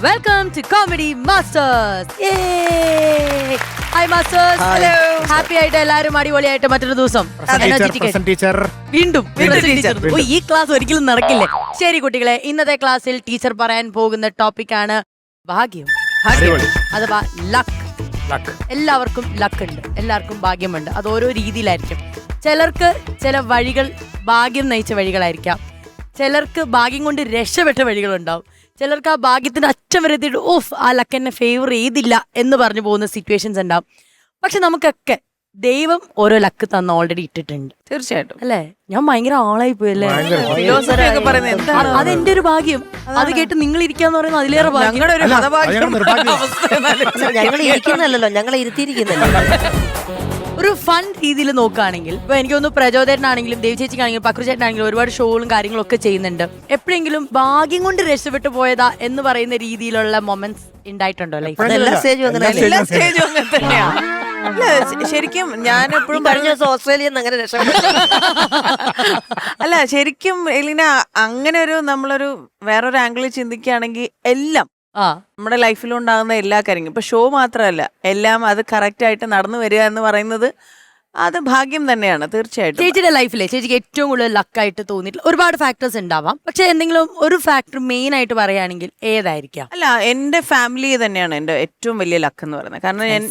Welcome to Comedy Masters. Yay! Hi Masters. Hello. Happy ആയിട്ട് എല്ലാവരും അടിപൊളിയായിട്ട് മറ്റൊരു ദിവസം ടീച്ചർ വീണ്ടും ഈ ക്ലാസ് ഒരിക്കലും നടക്കില്ലേ. ശരി കുട്ടികളെ, ഇന്നത്തെ ക്ലാസ്സിൽ ടീച്ചർ പറയാൻ പോകുന്ന ടോപ്പിക്കാണ് ഭാഗ്യം, അഥവാ ലക്ക്. എല്ലാവർക്കും ലക്ക് ഉണ്ട്, എല്ലാവർക്കും ഭാഗ്യമുണ്ട്. അത് ഓരോ രീതിയിലായിരിക്കും. ചിലർക്ക് ചില വഴികൾ ഭാഗ്യം നയിച്ച വഴികളായിരിക്കാം, ചിലർക്ക് ഭാഗ്യം കൊണ്ട് രക്ഷപ്പെട്ട വഴികളുണ്ടാവും, ചിലർക്ക് ആ ഭാഗ്യത്തിന്റെ അറ്റം വരെ എത്തിയിട്ട് ഓഫ് ആ ലക്ക് എന്നെ ഫേവർ ചെയ്തില്ല എന്ന് പറഞ്ഞു പോകുന്ന സിറ്റുവേഷൻസ് ഉണ്ടാവും. പക്ഷെ നമുക്കൊക്കെ ദൈവം ഓരോ ലക്ക് തന്ന ഓൾറെഡി ഇട്ടിട്ടുണ്ട്. തീർച്ചയായിട്ടും അല്ലേ? ഞാൻ ഭയങ്കര ആളായി പോയല്ലേ. അതെന്റെ ഒരു ഭാഗ്യം. അത് കേട്ട് നിങ്ങൾ ഇരിക്കാന്ന് പറയുന്നത് അതിലേറെ ഭാഗ്യം. ഞങ്ങൾ ഇരിക്കുന്നല്ലോ, ഞങ്ങളെ ഇരുത്തിയിരിക്കുന്നല്ലോ. ഒരു ഫൺ രീതിയിൽ നോക്കുകയാണെങ്കിൽ ഇപ്പൊ എനിക്ക് തോന്നുന്നു പ്രചോദനാണെങ്കിലും ദേവി ചേച്ചിക്കാണെങ്കിലും പക്രു ചേട്ടനാണെങ്കിലും ഒരുപാട് ഷോകളും കാര്യങ്ങളും ഒക്കെ ചെയ്യുന്നുണ്ട്. എപ്പോഴെങ്കിലും ഭാഗ്യം കൊണ്ട് രക്ഷപ്പെട്ടു പോയതാ എന്ന് പറയുന്ന രീതിയിലുള്ള മൊമെന്റ്സ് ഉണ്ടായിട്ടുണ്ടോ ലൈഫ്? എല്ലാ സ്റ്റേജും അങ്ങനെ തന്നെയാണ്. ശരിക്കും ഞാൻ എപ്പോഴും കഴിഞ്ഞ ദിവസം ഓസ്ട്രേലിയയിൽ നിന്ന് അങ്ങനെ രക്ഷപ്പെട്ടു. അല്ല ശരിക്കും എലിന അങ്ങനെ ഒരു നമ്മളൊരു വേറൊരു ആംഗിളിൽ ചിന്തിക്കുകയാണെങ്കിൽ എല്ലാം നമ്മുടെ ലൈഫിലും ഉണ്ടാകുന്ന എല്ലാ കാര്യങ്ങളും ഇപ്പൊ ഷോ മാത്രമല്ല, എല്ലാം അത് കറക്റ്റ് ആയിട്ട് നടന്നു വരിക എന്ന് പറയുന്നത് അത് ഭാഗ്യം തന്നെയാണ്. തീർച്ചയായിട്ടും ചേച്ചിയുടെ ലൈഫിലെ ചേച്ചിക്ക് ഏറ്റവും കൂടുതൽ ലക്കായിട്ട് തോന്നിയിട്ടുള്ള ഒരുപാട് ഫാക്ടേഴ്സ് ഉണ്ടാവാം. പക്ഷെ എന്തെങ്കിലും ഒരു ഫാക്ടർ മെയിൻ ആയിട്ട് പറയുകയാണെങ്കിൽ ഏതായിരിക്കാം? അല്ല, എൻ്റെ ഫാമിലി തന്നെയാണ് എൻ്റെ ഏറ്റവും വലിയ ലക്ക് എന്ന് പറയുന്നത്. കാരണം ഞാൻ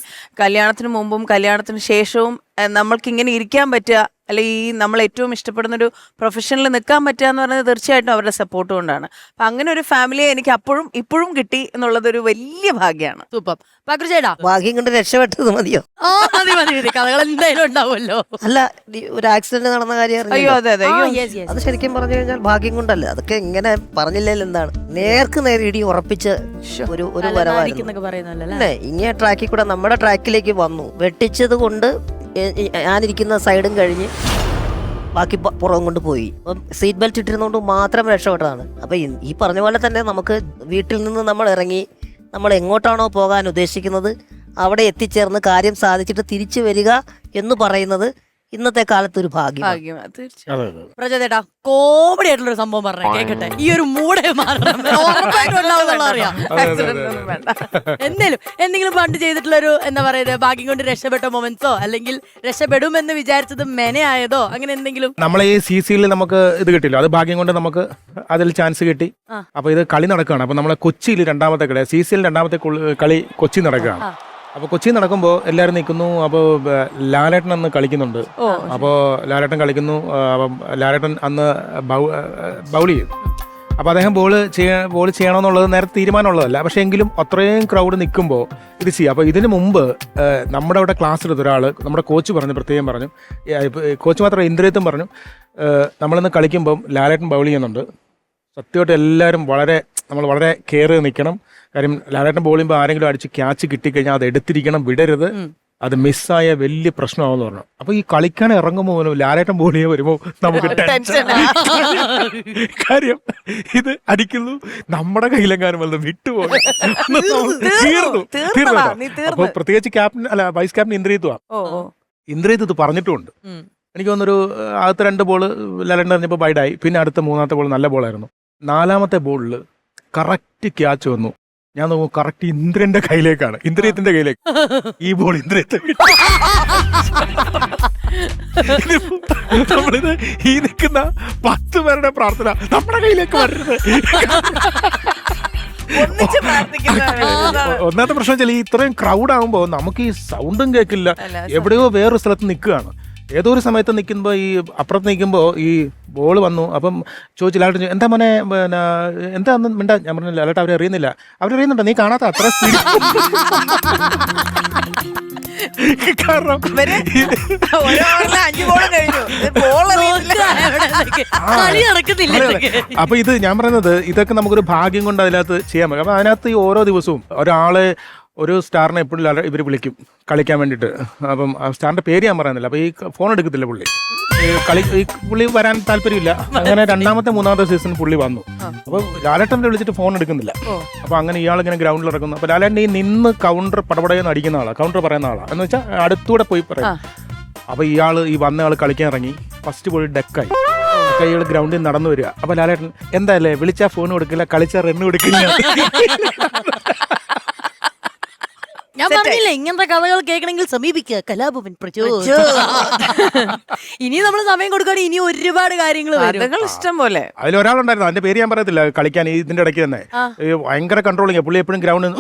കല്യാണത്തിന് മുമ്പും കല്യാണത്തിന് ശേഷവും നമ്മൾക്ക് ഇങ്ങനെ ഇരിക്കാൻ പറ്റുക, അല്ലെ ഈ നമ്മൾ ഏറ്റവും ഇഷ്ടപ്പെടുന്ന ഒരു പ്രൊഫഷനിൽ നിൽക്കാൻ പറ്റുക എന്ന് പറയുന്നത് തീർച്ചയായിട്ടും അവരുടെ സപ്പോർട്ട് കൊണ്ടാണ്. അപ്പൊ അങ്ങനെ ഒരു ഫാമിലിയെ എനിക്ക് അപ്പോഴും ഇപ്പോഴും കിട്ടി എന്നുള്ളത് ഒരു വലിയ ഭാഗ്യമാണ്. സൂപ്പർ. പക്രുചേട്ടാ, ഭാഗ്യം കൊണ്ട് രക്ഷപ്പെട്ടത് മതിയോ? മതി കഥകൾ എന്തായാലും ഉണ്ടാവുമല്ലോ. അല്ല, ഒരു ആക്സിഡന്റ് നടന്ന കാര്യം അയ്യോ അതെ അതെ അത് ശരിക്കും പറഞ്ഞു കഴിഞ്ഞാൽ ഭാഗ്യം കൊണ്ടല്ല. അതൊക്കെ ഇങ്ങനെ പറഞ്ഞില്ലെങ്കിൽ എന്താണ്, നേർക്ക് നേരെ ഇടി ഉറപ്പിച്ച ഒരു വരവായിരുന്നു. ഇങ്ങനെ ട്രാക്കിൽ കൂടെ നമ്മുടെ ട്രാക്കിലേക്ക് വന്നു, വെട്ടിച്ചത് കൊണ്ട് ഞാനിരിക്കുന്ന സൈഡും കഴിഞ്ഞ് ബാക്കി പുറം കൊണ്ട് പോയി. അപ്പം സീറ്റ് ബെൽറ്റ് ഇട്ടിരുന്നോണ്ട് മാത്രം രക്ഷപ്പെട്ടതാണ്. അപ്പൊ ഈ പറഞ്ഞ പോലെ തന്നെ നമുക്ക് വീട്ടിൽ നിന്ന് നമ്മൾ ഇറങ്ങി നമ്മൾ എങ്ങോട്ടാണോ പോകാൻ ഉദ്ദേശിക്കുന്നത് അവിടെ എത്തിച്ചേർന്ന് കാര്യം സാധിച്ചിട്ട് തിരിച്ചു വരിക എന്ന് പറയുന്നത് ഇന്നത്തെ കാലത്ത് ഒരു ഭാഗ്യം. പ്രജേട്ടാ, കോമഡി ആയിട്ടുള്ള ഒരു സംഭവം പറഞ്ഞേ കേക്കട്ടെ. ഈ ഒരു മൂടെ അറിയാം. എന്തെങ്കിലും പണ്ട് ചെയ്തിട്ടുള്ള ഒരു എന്താ പറയുന്നത് ഭാഗ്യം കൊണ്ട് രക്ഷപ്പെട്ട മൊമെന്റ്സോ അല്ലെങ്കിൽ രക്ഷപ്പെടുമെന്ന് വിചാരിച്ചത് മെനയായതോ അങ്ങനെ എന്തെങ്കിലും? നമ്മളെ ഈ CCയിൽ നമുക്ക് ഇത് കിട്ടില്ല, അത് ഭാഗ്യം കൊണ്ട് നമുക്ക് അതിൽ ചാൻസ് കിട്ടി. അപ്പൊ ഇത് കളി നടക്കുകയാണ്. അപ്പൊ നമ്മളെ കൊച്ചിയിൽ രണ്ടാമത്തെ കളി, CCയിൽ രണ്ടാമത്തെ കളി കൊച്ചി നടക്കുകയാണ്. അപ്പൊ കൊച്ചി നടക്കുമ്പോൾ എല്ലാവരും നിൽക്കുന്നു. അപ്പോൾ ലാലേട്ടൻ അന്ന് കളിക്കുന്നുണ്ട്. അപ്പോൾ ലാലേട്ടൻ കളിക്കുന്നു. അപ്പം ലാലേട്ടൻ അന്ന് ബൗൾ ചെയ്യും. അപ്പോൾ അദ്ദേഹം ബോൾ ചെയ്യണമെന്നുള്ളത് നേരത്തെ തീരുമാനമുള്ളതല്ല. പക്ഷേ എങ്കിലും അത്രയും ക്രൗഡ് നിൽക്കുമ്പോൾ ഇത് ചെയ്യും. അപ്പോൾ ഇതിന് മുമ്പ് നമ്മുടെ അവിടെ ക്ലാസ് എടുത്ത ഒരാൾ, നമ്മുടെ കോച്ച് പറഞ്ഞു, പ്രത്യേകം പറഞ്ഞു, കോച്ച് മാത്രമല്ല ഇന്ദ്രിയത്തും പറഞ്ഞു, നമ്മളിന്ന് കളിക്കുമ്പം ലാലേട്ടൻ ബൗൾ ചെയ്യുന്നുണ്ട്. സത്യമായിട്ട് എല്ലാവരും നമ്മൾ വളരെ കെയർ നിൽക്കണം. കാര്യം ലാലേട്ടൻ ബോൾ ചെയ്യുമ്പോൾ ആരെങ്കിലും അടിച്ച് ക്യാച്ച് കിട്ടിക്കഴിഞ്ഞാൽ അത് എടുത്തിരിക്കണം, വിടരുത്. അത് മിസ്സായ വലിയ പ്രശ്നമാവെന്ന് പറഞ്ഞു. അപ്പൊ ഈ കളിക്കാൻ ഇറങ്ങുമ്പോൾ പോലും ലാലേട്ടൻ ബോൾ ചെയ്യാൻ വരുമ്പോൾ നമുക്ക് കാര്യം ഇത് അടിക്കുന്നു, നമ്മുടെ കയ്യിലെങ്ങാനും വന്ന് വിട്ടുപോകും. അപ്പൊ പ്രത്യേകിച്ച് ക്യാപ്റ്റൻ അല്ല വൈസ് ക്യാപ്റ്റൻ ഇന്ദ്രിയത്ത് ഇത് പറഞ്ഞിട്ടുമുണ്ട്. എനിക്ക് തോന്നുന്നൊരു ആദ്യത്തെ 2 ബോൾ ലാലേട്ടൻ എറിഞ്ഞപ്പോൾ ബൈഡായി. പിന്നെ അടുത്ത 3ാമത്തെ ബോൾ നല്ല ബോളായിരുന്നു. 4ാമത്തെ ബോളിൽ കറക്റ്റ് ക്യാച്ച് വന്നു. ഞാൻ നോക്കും, കറക്റ്റ് ഇന്ദ്രന്റെ കയ്യിലേക്കാണ്, ഇന്ദ്രിയത്തിന്റെ കയ്യിലേക്ക്. ഈ ബോൾ ഇന്ദ്രിയത്ത് നമ്മളിത് ഈ നിൽക്കുന്ന 10 പേരുടെ പ്രാർത്ഥന നമ്മുടെ കയ്യിലേക്ക് വരരുത്. ഒന്നാമത്തെ പ്രശ്നം വെച്ചാൽ ഈ ഇത്രയും ക്രൗഡ് ആകുമ്പോൾ നമുക്ക് ഈ സൗണ്ടും കേൾക്കില്ല. എവിടെയോ വേറൊരു സ്ഥലത്ത് നിൽക്കുകയാണ്. ഏതോ ഒരു സമയത്ത് നിൽക്കുമ്പോൾ ഈ അപ്പുറത്ത് നിൽക്കുമ്പോൾ ഈ ബോൾ വന്നു. അപ്പം ചോദിച്ചു ലാലേട്ടൻ, എന്താ മോനെ, പിന്നെ എന്താ ഒന്നും മിണ്ടാ? ഞാൻ പറഞ്ഞു, ലാലേട്ടൻ അവരറിയുന്നില്ല. അവരറിയുന്നുണ്ടോ? നീ കാണാത്ത അത്ര സ്പീഡ്. കാരണം അപ്പൊ ഇത് ഞാൻ പറയുന്നത് ഇതൊക്കെ നമുക്കൊരു ഭാഗ്യം കൊണ്ട് അതിനകത്ത് ചെയ്യാൻ പറ്റും. അപ്പൊ അതിനകത്ത് ഈ ഓരോ ദിവസവും ഒരാളെ, ഒരു സ്റ്റാറിനെ എപ്പോഴും ഇവർ വിളിക്കും കളിക്കാൻ വേണ്ടിയിട്ട്. അപ്പം സ്റ്റാറിന്റെ പേര് ഞാൻ പറയുന്നില്ല. അപ്പൊ ഈ ഫോൺ എടുക്കത്തില്ല പുള്ളി, ഈ പുള്ളി വരാൻ താല്പര്യമില്ല. അങ്ങനെ 2ാമത്തെ 3ാമത്തെ സീസൺ പുള്ളി വന്നു. അപ്പൊ ലാലേട്ടനെ വിളിച്ചിട്ട് ഫോൺ എടുക്കുന്നില്ല. അപ്പൊ അങ്ങനെ ഇയാളിങ്ങനെ ഗ്രൗണ്ടിൽ ഇറക്കുന്നു. അപ്പൊ ലാലേട്ടൻ ഈ നിന്ന് കൗണ്ടർ പടപടയെന്ന് അടിക്കുന്ന ആളാണ്, കൗണ്ടർ പറയുന്ന ആളാണ്. എന്ന് വെച്ചാൽ അടുത്തൂടെ പോയി പറയും. അപ്പൊ ഈ വന്ന ആള് കളിക്കാൻ ഇറങ്ങി. ഫസ്റ്റ് ബോൾ ഡെക്കായി. കൈകൾ ഗ്രൗണ്ടിൽ നടന്നു വരിക. അപ്പൊ ലാലേട്ടൻ എന്തായാലേ വിളിച്ചാ ഫോൺ കൊടുക്കില്ല, കളിച്ചാ റണ്ണ് കൊടുക്കില്ല. ഞാൻ പറഞ്ഞില്ലേ ഇങ്ങനത്തെ കഥകൾ കേൾക്കണമെങ്കിൽ സമീപിക്കുക കലാഭവൻ പ്രചോദ്. ഇനി നമ്മൾ സമയം കൊടുക്കുകയാണെങ്കിൽ ഇനി ഒരുപാട് കാര്യങ്ങൾ വരും. ഇഷ്ടം പോലെ. അതിലൊരാളുണ്ടായിരുന്നു, അതിന്റെ പേര് ഞാൻ പറയത്തില്ല, കളിക്കാൻ ഇതിന്റെ ഇടയ്ക്ക് തന്നെ ഭയങ്കര കൺട്രോളിങ്. പുള്ളി എപ്പോഴും ഗ്രൗണ്ടിൽ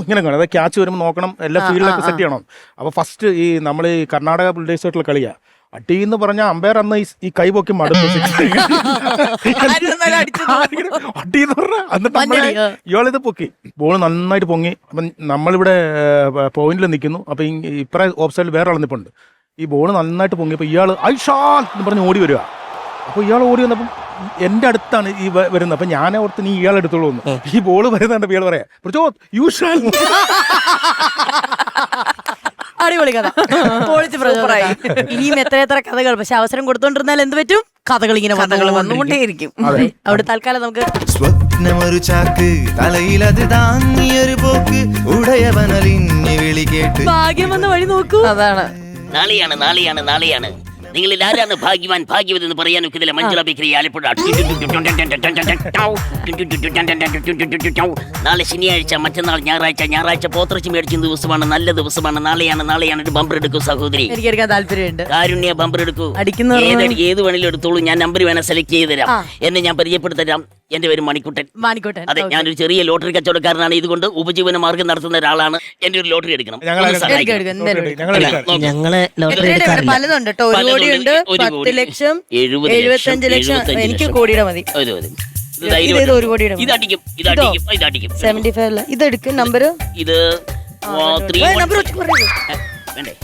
ഇങ്ങനെ കാണും, അതായത് ക്യാച്ച് വരുമ്പോൾ നോക്കണം, എല്ലാ ഫീൽഡിലൊക്കെ സെറ്റ് ചെയ്യണം. അപ്പൊ ഫസ്റ്റ് ഈ നമ്മൾ ഈ കർണാടക ബുൾഡേഴ്സായിട്ടുള്ള കളിയാ, അടി എന്ന് പറഞ്ഞ അമ്പയർ അന്ന് ഈ കൈ പൊക്കി മടുത്തു. അടി എന്ന് പറഞ്ഞ എന്നിട്ട് ഇയാളിത് പൊക്കി, ബോൾ നന്നായിട്ട് പൊങ്ങി. അപ്പം നമ്മളിവിടെ പോയിന്റിൽ നിൽക്കുന്നു, അപ്പൊ ഇപ്പറ ഓഫ് സൈഡിൽ വേറെ ആൾ നിൽപ്പുണ്ട്. ഈ ബോൾ നന്നായിട്ട് പൊങ്ങിയപ്പോൾ ഇയാൾ ഐഷാൻ എന്ന് പറഞ്ഞ് ഓടി വരിക. അപ്പോൾ ഇയാൾ ഓടി വന്നപ്പം എൻ്റെ അടുത്താണ് ഈ വരുന്നത്. അപ്പം ഞാൻ ഓർത്ത് നീ ഇയാൾ എടുത്തോളൂ എന്ന്. ഈ ബോൾ വരുന്നുണ്ട്, ഇയാൾ പറയാ പ്രചോദ് യൂഷാൻ. അടിപൊളി കഥ, പൊളിച്ച് പ്രചോദനായി. ഇനിയും എത്ര കഥകൾ, പക്ഷെ അവസരം കൊടുത്തോണ്ടിരുന്നാൽ എന്ത് പറ്റും, കഥകൾ ഇങ്ങനെ വന്നുകൊണ്ടേയിരിക്കും. അവിടെ തൽക്കാലം നമുക്ക് സ്വപ്നമൊരു ചാക്ക് തലയിലത് താങ്ങിയൊരു പോക്ക് ഉടയവനലിഞ്ഞ് വിളി കേട്ട് ഭാഗ്യം വന്ന വഴി നോക്കൂ. അതാണ്. നാളെയാണ് നാളെയാണ് നാളെയാണ്. നിങ്ങളിൽ ആരാണ് ഭാഗ്യവാൻ ഭാഗ്യവത് എന്ന് പറയാൻ ഒക്കത്തില്ല. മഞ്ജുള ബേക്കറി ആലപ്പുഴ. നാളെ ശനിയാഴ്ച, മറ്റന്നാൾ ഞായറാഴ്ച. ഞായറാഴ്ച പോത്തിറച്ചി മേടിച്ച ദിവസമാണ്, നല്ല ദിവസമാണ്. നാളെയാണ് നാളെയാണ് ഒരു ബമ്പർ എടുക്കൂ സഹോദരി. എനിക്ക് എടുക്കാൻ താല്പര്യമുണ്ട്. കാരുണ്യ ബമ്പർ എടുക്കൂ. ഏത് വേണേലും എടുത്തോളൂ. ഞാൻ നമ്പർ വേണം സെലക്ട് ചെയ്ത് തരാം. എന്നെ ഞാൻ പരിചയപ്പെടുത്തരാം. എന്റെ പേര് മണിക്കുട്ടൻ. അതെ, ഞാനൊരു ചെറിയ ലോട്ടറി കച്ചവടക്കാരനാണ്. ഇതുകൊണ്ട് ഉപജീവന മാർഗം നടത്തുന്ന ഒരാളാണ്. എന്റെ ഒരു ലോട്ടറി എടുക്കണം. ഞങ്ങള് ലോട്ടറി എടുക്കാറില്ല. പലതുണ്ട് കേട്ടോ. ഒരു കോടിയുണ്ട്, 10 ലക്ഷം, 75 ലക്ഷം. എനിക്ക് കോടിയുടെ മതി. ഒരു കോടിയുടെ ഇതടിക്കും, ഇതടിക്കും, ഇതടിക്കും. 75 ഇതെടുക്കും. നമ്പർ ഇത് വേണ്ടേ?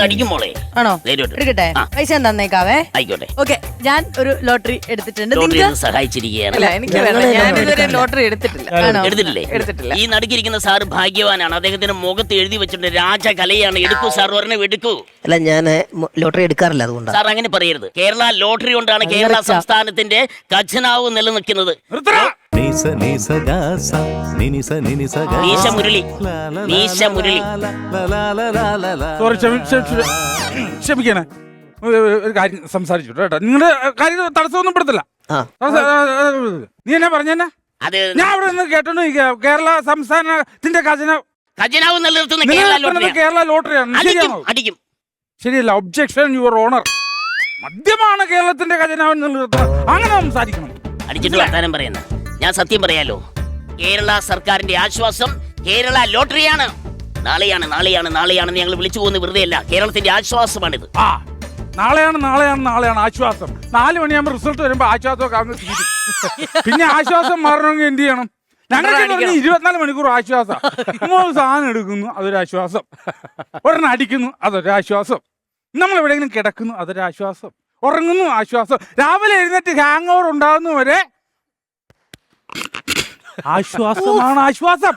അടിക്കും മോളെ. ആണോ? എടുക്കട്ടെ, പൈസ തന്നേക്കാവേ. ആയിക്കോട്ടെ. ഓക്കെ, ഞാൻ ഒരു ലോട്ടറി എടുത്തിട്ടുണ്ട്. സഹായിച്ചിരിക്കുകയാണ്. എനിക്ക് ഞാനിതുവരെ ലോട്ടറി എടുത്തിട്ടില്ല. എടുത്തിട്ടില്ലേ? ഈ നടുക്കിരിക്കുന്ന സാറ് ഭാഗ്യവാനാണ്. അദ്ദേഹത്തിന്റെ മുഖത്ത് എഴുതി വെച്ചിട്ടുണ്ട് രാജകലയാണ്. എടുക്കൂ സാർ, ഒരെണ്ണം എടുക്കൂ. അല്ല, ഞാൻ ലോട്ടറി എടുക്കാറില്ല, അതുകൊണ്ടാണ്. സാർ അങ്ങനെ പറയരുത്. കേരള ലോട്ടറി കൊണ്ടാണ് കേരള സംസ്ഥാനത്തിന്റെ ഖജനാവ് നിലനിൽക്കുന്നത്. നീശ മുരളി, നീശ മുരളി. ക്ഷമിക്കണേ, ഒരു കാര്യം സംസാരിച്ചു കേട്ടോ. നിങ്ങളുടെ കാര്യം തടസ്സമൊന്നും പെടുത്തില്ല. നീ എന്നാ പറഞ്ഞ? അത് ഞാൻ അവിടെ നിന്ന് കേട്ടോ, കേരള സംസ്ഥാനത്തിന്റെ ഖജനാവ് നിലനിർത്തുന്ന കേരള ലോട്ടറിയാണ്. അടിക്കും. ശരിയല്ല. Objection your honour. മദ്യമാണ് കേരളത്തിന്റെ ഖജനാവ് നിലനിർത്തുന്നത്. അങ്ങനെ സംസാരിക്കണം. അടിച്ചിട്ട് വർത്താനം പറയുന്ന ഞാൻ സത്യം പറയാലോ. കേരള സർക്കാരിന്റെ ആശ്വാസം കേരള ലോട്ടറിയാണ്. നാളെയാണ് നാളെയാണ് നാളെയാണെന്ന് ഞങ്ങൾ വിളിച്ചു പോകുന്നത് വെറുതെയല്ല. കേരളത്തിന്റെ ആശ്വാസമാണിത്. നാളെയാണ് ആശ്വാസം. 4 മണിയാകുമ്പോൾ റിസൾട്ട് വരുമ്പോ ആശ്വാസമൊക്കെ അങ്ങ് തീരും. പിന്നെ ആശ്വാസം മാറണമെങ്കിൽ എന്ത് ചെയ്യണം? ഞങ്ങൾക്ക് 24 മണിക്കൂർ ആശ്വാസം. സാധനം എടുക്കുന്നു, അതൊരു ആശ്വാസം. ഒരെണ്ണം അടിക്കുന്നു, അതൊരു ആശ്വാസം. നമ്മൾ എവിടെയെങ്കിലും കിടക്കുന്നു, അതൊരു ആശ്വാസം. ഉറങ്ങുന്നു, ആശ്വാസം. രാവിലെ എഴുന്നേറ്റ് ഹാങ് ഓവർ ഉണ്ടാകുന്നവരെ ആശ്വാസമാണ് ആശ്വാസം.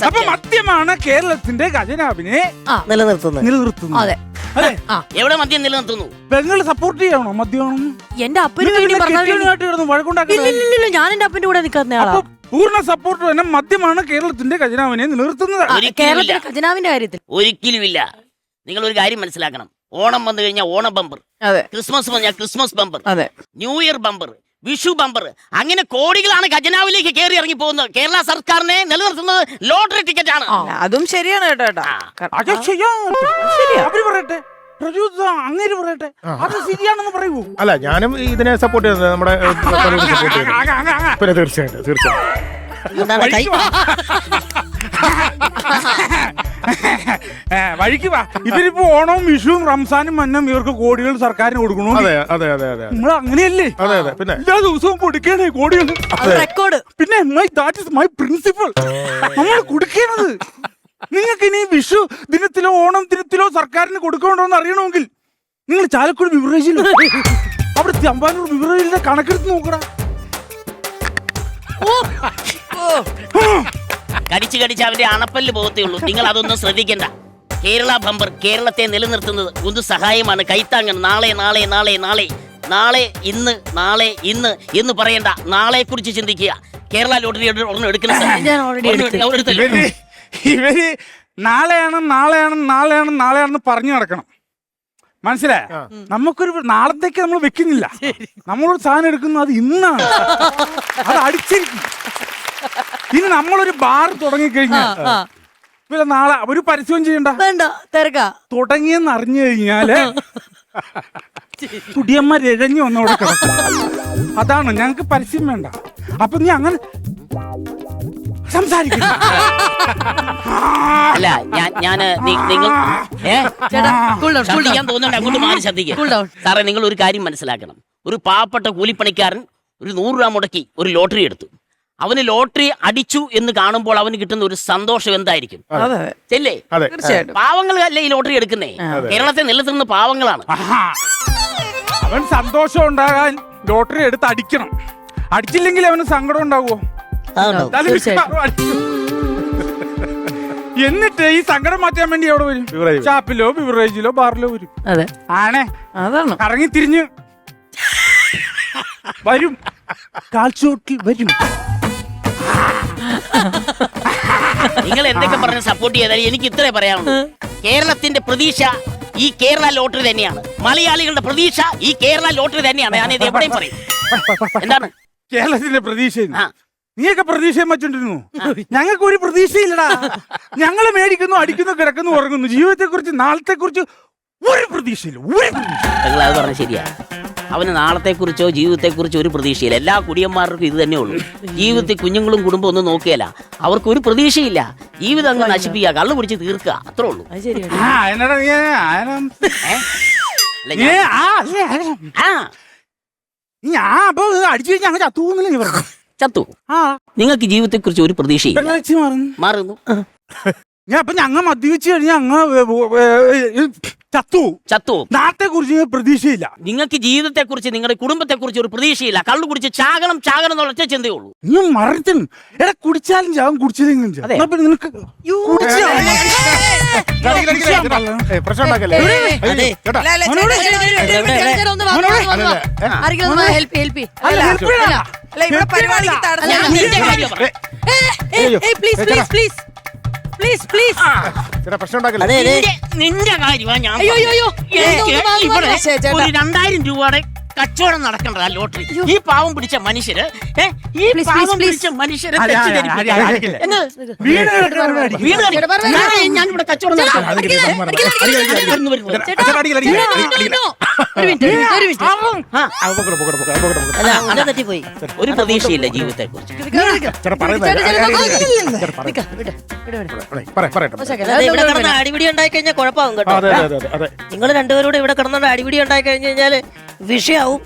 അപ്പൊ മദ്യമാണ് കേരളത്തിന്റെ ഖജനാവിനെ നിലനിർത്തുന്നത്. അതെ. എവിടെ മദ്യം നിലനിർത്തുന്നു? പെങ്ങൾ സപ്പോർട്ട് ചെയ്യണോ മദ്യമാണെന്ന്? എന്റെ അപ്പന് വേണ്ടി ഞാൻ എന്റെ അപ്പന്റെ കൂടെ നിൽക്കുന്ന ആളാ. പൂർണ്ണ സപ്പോർട്ട് തന്നെ. മദ്യമാണ് കേരളത്തിന്റെ ഖജനാവിനെ നിലനിർത്തുന്നത്. കേരളത്തിലെ ഖജനാവിന്റെ കാര്യത്തിൽ ഒരിക്കലുമില്ല. നിങ്ങൾ ഒരു കാര്യം മനസ്സിലാക്കണം. ഓണം വന്നു കഴിഞ്ഞാൽ ഓണം ബമ്പർ, ക്രിസ്മസ് വന്നാൽ Christmas bumper, new year bumper, Vishu bumper, അങ്ങനെ കോടികളാണ് ഖജനാവിലേക്ക് കയറി ഇറങ്ങി പോകുന്നത്. കേരള സർക്കാരിനെ നിലനിർത്തുന്നത് ലോട്ടറി ടിക്കറ്റ് ആണ്. അതും ശരിയാണ് കേട്ടോ. അവര് പറയട്ടെ, അങ്ങനെ പറയട്ടെ, അത് ശരിയാണെന്ന് പറയൂ. അല്ല, ഞാനും ഇതിനെ സപ്പോർട്ട് ചെയ്യുന്നത് നമ്മുടെ തീർച്ചയായിട്ടും തീർച്ചയായിട്ടും. വഴിക്ക് വാ. ഇവരിപ്പോ ഓണവും വിഷുവും റംസാനും മന്നം ഇവർക്ക് കോടികൾ സർക്കാരിന് കൊടുക്കണോ? അതെ അതെ അതെ അതെ. നമ്മൾ അങ്ങനെയല്ലേ? അതെ അതെ. പിന്നെ എല്ലാ ദിവസവും കൊടുക്കണേ കോടികൾ. റെക്കോർഡ്. പിന്നെ ദാറ്റ് ഇസ് മൈ പ്രിൻസിപ്പിൾ. നമ്മൾ കൊടുക്കണത്. നിങ്ങൾക്ക് ഇനി വിഷു ദിനത്തിലോ ഓണം ദിനത്തിലോ സർക്കാരിന് കൊടുക്കണ്ടോന്ന് അറിയണമെങ്കിൽ നിങ്ങൾ ചാലക്കുടി ബിവറേജിൽ, അവിടെ തമ്പാനൂർ ബിവറേജിന്റെ കണക്കെടുത്ത് നോക്കണ. കടിച്ചു കടിച്ച് അവന്റെ അണപ്പല്ല് പോകത്തേ ഉള്ളൂ. നിങ്ങൾ അതൊന്നും ശ്രദ്ധിക്കണ്ട. കേരള ബമ്പർ കേരളത്തെ നിലനിർത്തുന്നത് ഒന്ന് സഹായമാണ്, കൈത്താങ്ങാണ്. നാളെ നാളെ നാളെ നാളെ നാളെ ഇന്ന് നാളെ ഇന്ന് എന്ന് പറയണ്ട. നാളെ കുറിച്ച് ചിന്തിക്കുക. കേരള ലോട്ടറി ഒരെണ്ണം എടുക്കണം. ഇവര് നാളെയാണ് നാളെയാണ് നാളെയാണ് നാളെയാണെന്ന് പറഞ്ഞു നടക്കണം. മനസ്സിലായ? നമുക്കൊരു നാളത്തേക്ക് നമ്മൾ വെക്കുന്നില്ല. നമ്മളൊരു സാധനം എടുക്കുന്നത് അത് ഇന്നാണ്. അത് അടിച്ചിരിക്കും. ഇനി നമ്മളൊരു ബാർ തുടങ്ങിക്കഴിഞ്ഞാൽ പിന്നെ നാളെ ഒരു പരസ്യവും ചെയ്യണ്ട. വേണ്ട തിരക്കാ. തുടങ്ങിയെന്ന് അറിഞ്ഞു കഴിഞ്ഞാല് കുടിയന്മാർ ഇഴഞ്ഞു വന്നവിടെ കിടക്കും. അതാണ് ഞങ്ങക്ക് പരസ്യം വേണ്ട. അപ്പൊ നീ അങ്ങനെ സംസാരിക്കുന്നു. അല്ല ഞാൻ നിങ്ങൾ ചേട്ടാ cool down, cool down. ശ്രദ്ധിക്കാൻ തോന്നുന്നുണ്ട്, അങ്ങോട്ട് മാറി ശ്രദ്ധിക്കുക. Cool down. സാറേ, നിങ്ങൾ ഒരു കാര്യം മനസ്സിലാക്കണം. ഒരു പാവപ്പെട്ട കൂലിപ്പണിക്കാരൻ ഒരു 100 രൂപ മുടക്കി ഒരു ലോട്ടറി എടുത്തു. അവന് ലോട്ടറി അടിച്ചു എന്ന് കാണുമ്പോൾ അവന് കിട്ടുന്ന ഒരു സന്തോഷം എന്തായിരിക്കും? അതെ ചെല്ലേ? അതെ. തീർച്ചയായിട്ടും. പാവങ്ങളല്ലേ ഈ ലോട്ടറി എടുക്കുന്നേ? കേരളത്തെ നിലനിർത്തുന്ന പാവങ്ങളാണ്. അവൻ സന്തോഷം ഉണ്ടാകാൻ ലോട്ടറി എടുത്ത് അടിക്കണം. അടിച്ചില്ലെങ്കിൽ അവന് സങ്കടം ഉണ്ടാവുമോ? തീർച്ചയായിട്ടും. എന്നിട്ട് ഈ സങ്കടം മാറ്റാൻ വേണ്ടി എവിടെ വരും? ബിവറേജ്. ഷാപ്പിലോ ബിവറേജിലോ ബാറിലോ വരും. അതെ. ആണേ അതാണ്. കറങ്ങി തിരിഞ്ഞ് വരും, കാൽച്ചോട്ടിൽ വരും. നിങ്ങൾ എന്തൊക്കെ പറഞ്ഞ് സപ്പോർട്ട് ചെയ്താലും എനിക്ക് ഇത്രേ പറയാനുള്ളൂ. കേരളത്തിന്റെ പ്രതീക്ഷ ഈ കേരള ലോട്ടറി തന്നെയാണ്. മലയാളികളുടെ പ്രതീക്ഷ ഈ കേരള ലോട്ടറി തന്നെയാണ്. ഞാനിത് എവിടെയും പറയും. എന്താണ് കേരളത്തിന്റെ പ്രതീക്ഷ? ആ. നീയൊക്കെ പ്രതീക്ഷയും വെച്ചോണ്ടിരുന്നു. ഞങ്ങൾക്ക് ഒരു പ്രതീക്ഷയില്ലടാ. ഞങ്ങള് മേടിക്കുന്നു, അടിക്കുന്നു, കിടക്കുന്നു, ഉറങ്ങുന്നു. ജീവിതത്തെ കുറിച്ച് നാളത്തെ കുറിച്ച് ഒരു പ്രതീക്ഷയില്ല. ഒരു പ്രതീക്ഷ. നിങ്ങൾ അത് പറഞ്ഞ ശരിയാ. അവന് നാളത്തെക്കുറിച്ചോ ജീവിതത്തെക്കുറിച്ചോ ഒരു പ്രതീക്ഷയില്ല. എല്ലാ കുടിയന്മാർക്കും ഇത് തന്നെ ഉള്ളൂ. ജീവിതത്തിൽ കുഞ്ഞുങ്ങളും കുടുംബം ഒന്നും നോക്കിയല്ല. അവർക്ക് ഒരു പ്രതീക്ഷയില്ല. ജീവിതം അങ്ങ് നശിപ്പിക്കുക, കള്ളു പിടിച്ച് തീർക്കുക, അത്രേ ഉള്ളൂ. അത് ശരിയാണ്. ആ എന്നടാ നീ അല്ല, ഞാൻ- ആ അപ്പൊ അടിച്ചു കഴിഞ്ഞാൽ അങ്ങ് ചത്തൂന്നില്ല നീ പറഞ്ഞു. ചത്തു. ആ നിങ്ങൾക്ക് ജീവിതത്തെക്കുറിച്ച് ഒരു പ്രതീക്ഷയില്ല. വെള്ളാഴ്ച മാറുന്നു. മാറുന്നു. ഞാൻ അപ്പൊ ഞങ്ങ മദ്യവെച്ച് കഴിഞ്ഞാൽ അങ്ങ് ചത്തു. ചത്തു. നാട്ടെ കുറിച്ച് പ്രതീക്ഷയില്ല. നിങ്ങൾക്ക് ജീവിതത്തെക്കുറിച്ച് നിങ്ങളുടെ കുടുംബത്തെക്കുറിച്ച് ഒരു പ്രതീക്ഷയില്ല. കള്ളു കുടിച്ച് ചാകണം ചാകണം എന്നുള്ള ഒറ്റ ചിന്തയേ ഉള്ളൂ. നീ മറത്തും എടാ കുടിച്ചാലും ചാവും, കുടിച്ചില്ലെങ്കിലും ചാവും. അതെ. എന്നാ പിന്നെ നിനക്ക് കുടിച്ചാ പ്രശ്നം ഉണ്ടാക്കല്ലേ? അതെ. കേട്ടാ? ചേട്ടാ, ഒന്ന് വാ, ഒന്ന് വാ. ആരെങ്കിലും ഒന്ന് help ചെയ്യ്. അല്ല, help ചെയ്യണ്ട. അല്ല ഇവിടെ പരിപാടിക്ക് തടസ്സം. അല്ല, നിന്റെ കാര്യം പറ. പ്ലീസ്. ചേട്ടാ പ്രശ്നം ഉണ്ടാക്കല്ലേ? അതെ അതെ. നിന്റെ കാര്യമാ ഞാൻ അയ്യോ, പറഞ്ഞത്. അയ്യോ. എനിക്ക് ഇതൊന്നും വാങ്ങുവാൻ ഇവിടെ പറ്റില്ല, ചേട്ടാ. ഒരു 2000 രൂപയുടെ കച്ചവടം നടക്കണ്ട ലോട്ടറി. ഈ പാവം പിടിച്ച മനുഷ്യര് ഈ Please, പാവം please. പിടിച്ച മനുഷ്യരെ അടി, അടി, തെറ്റിദ്ധരിപ്പിക്കുക. അടി, അടി, അടിക്കില്ല. എന്ത്? വീട് കെട്ടുന്നവരോട് അടിക്കും. വീട് കടി. ചേട്ടാ, പറ. ഞാനിവിടെ കച്ചവടം നടത്താം. അടിക്കല്ലേ? വരുന്നു, വരുന്നു. ചേട്ടാ, അടിക്കല്ലേ? അടിക്കല്ലേ? അടിക്കല്ലേ? ഒരു മിനിറ്റ്. ആ, ആ, പൊക്കട്ടെ, പൊക്കട്ടെ, പൊക്കട്ടെ, പൊക്കട്ടെ, പൊക്കട്ടെ. അല്ല അങ്ങനെ തെറ്റിപ്പോയി. ഒരു പ്രതീക്ഷയില്ല ജീവിതത്തെക്കുറിച്ച്. ചേട്ടാ പറയുന്നത് പറയട്ടെ. അതെ, ഇവിടെ കിടന്ന അടിപിടി ഉണ്ടായി കഴിഞ്ഞാൽ കുഴപ്പമാവും കേട്ടോ. അതെ അതെ അതെ അതെ. നിങ്ങൾ രണ്ടുപേരോട് ഇവിടെ കിടന്ന അടിപിടി ഉണ്ടായി കഴിഞ്ഞു കഴിഞ്ഞാല് വിഷയാവും.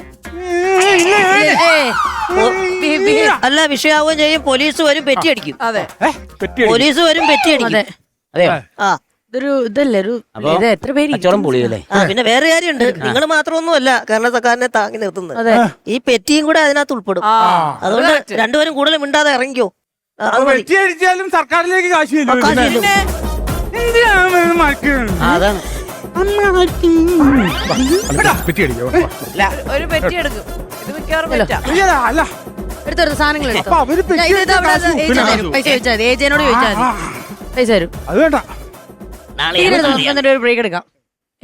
അല്ല, വിഷയാവുകയും ചെയ്യും. പോലീസ് വരും, പെറ്റി അടിക്കും. അതെ. പെറ്റി പോലീസ് വരും, പെറ്റി അടിക്കും. അതെ. അതെയോ? ആ ഇതൊരു ഇതല്ലേ ഒരു അപ്പൊ ഇത് എത്ര പേര് കച്ചവടം പൊളിയല്ലേ? ആ പിന്നെ വേറെ കാര്യമുണ്ട്. നിങ്ങൾ മാത്രമൊന്നുമല്ല കേരള സർക്കാരിനെ താങ്ങി നിർത്തുന്നത്. അതെ. ഈ പെറ്റിയും കൂടെ അതിനകത്ത് ഉൾപ്പെടും. അതുകൊണ്ട് രണ്ടുപേരും കൂടുതൽ മിണ്ടാതെ ഇറങ്ങിക്കോ. അത് മതി. വെട്ടി അടിച്ചാലും സർക്കാരിലേക്ക് കാശ് ആ, ചെല്ലും. കാശ് പിന്നെ ചെല്ലും. എന്തിനാണ് ഇത് മറക്കുന്നത്? അതാണ്. പെറ്റി അടിക്കോ? ഒരു പെറ്റി എടുക്കും. ഇത് മിക്കവാറും പെറ്റാ. ഇല്ല, അല്ല എടുത്തെടുത്ത സാധനങ്ങൾ അപ്പൊ അവര് പെറ്റി അടിച്ചാൽ കാശ് പിന്നെ കാശ്. പൈസ ചോദിച്ചാൽ മതി. ഏജനോട് ചോദിച്ചാൽ മതി. പൈസ തരും. അത് വേണ്ട. നാളെ തീരെ ഏത് നമുക്ക് എന്നിട്ട് ഒരു ബ്രേക്ക് എടുക്കാം.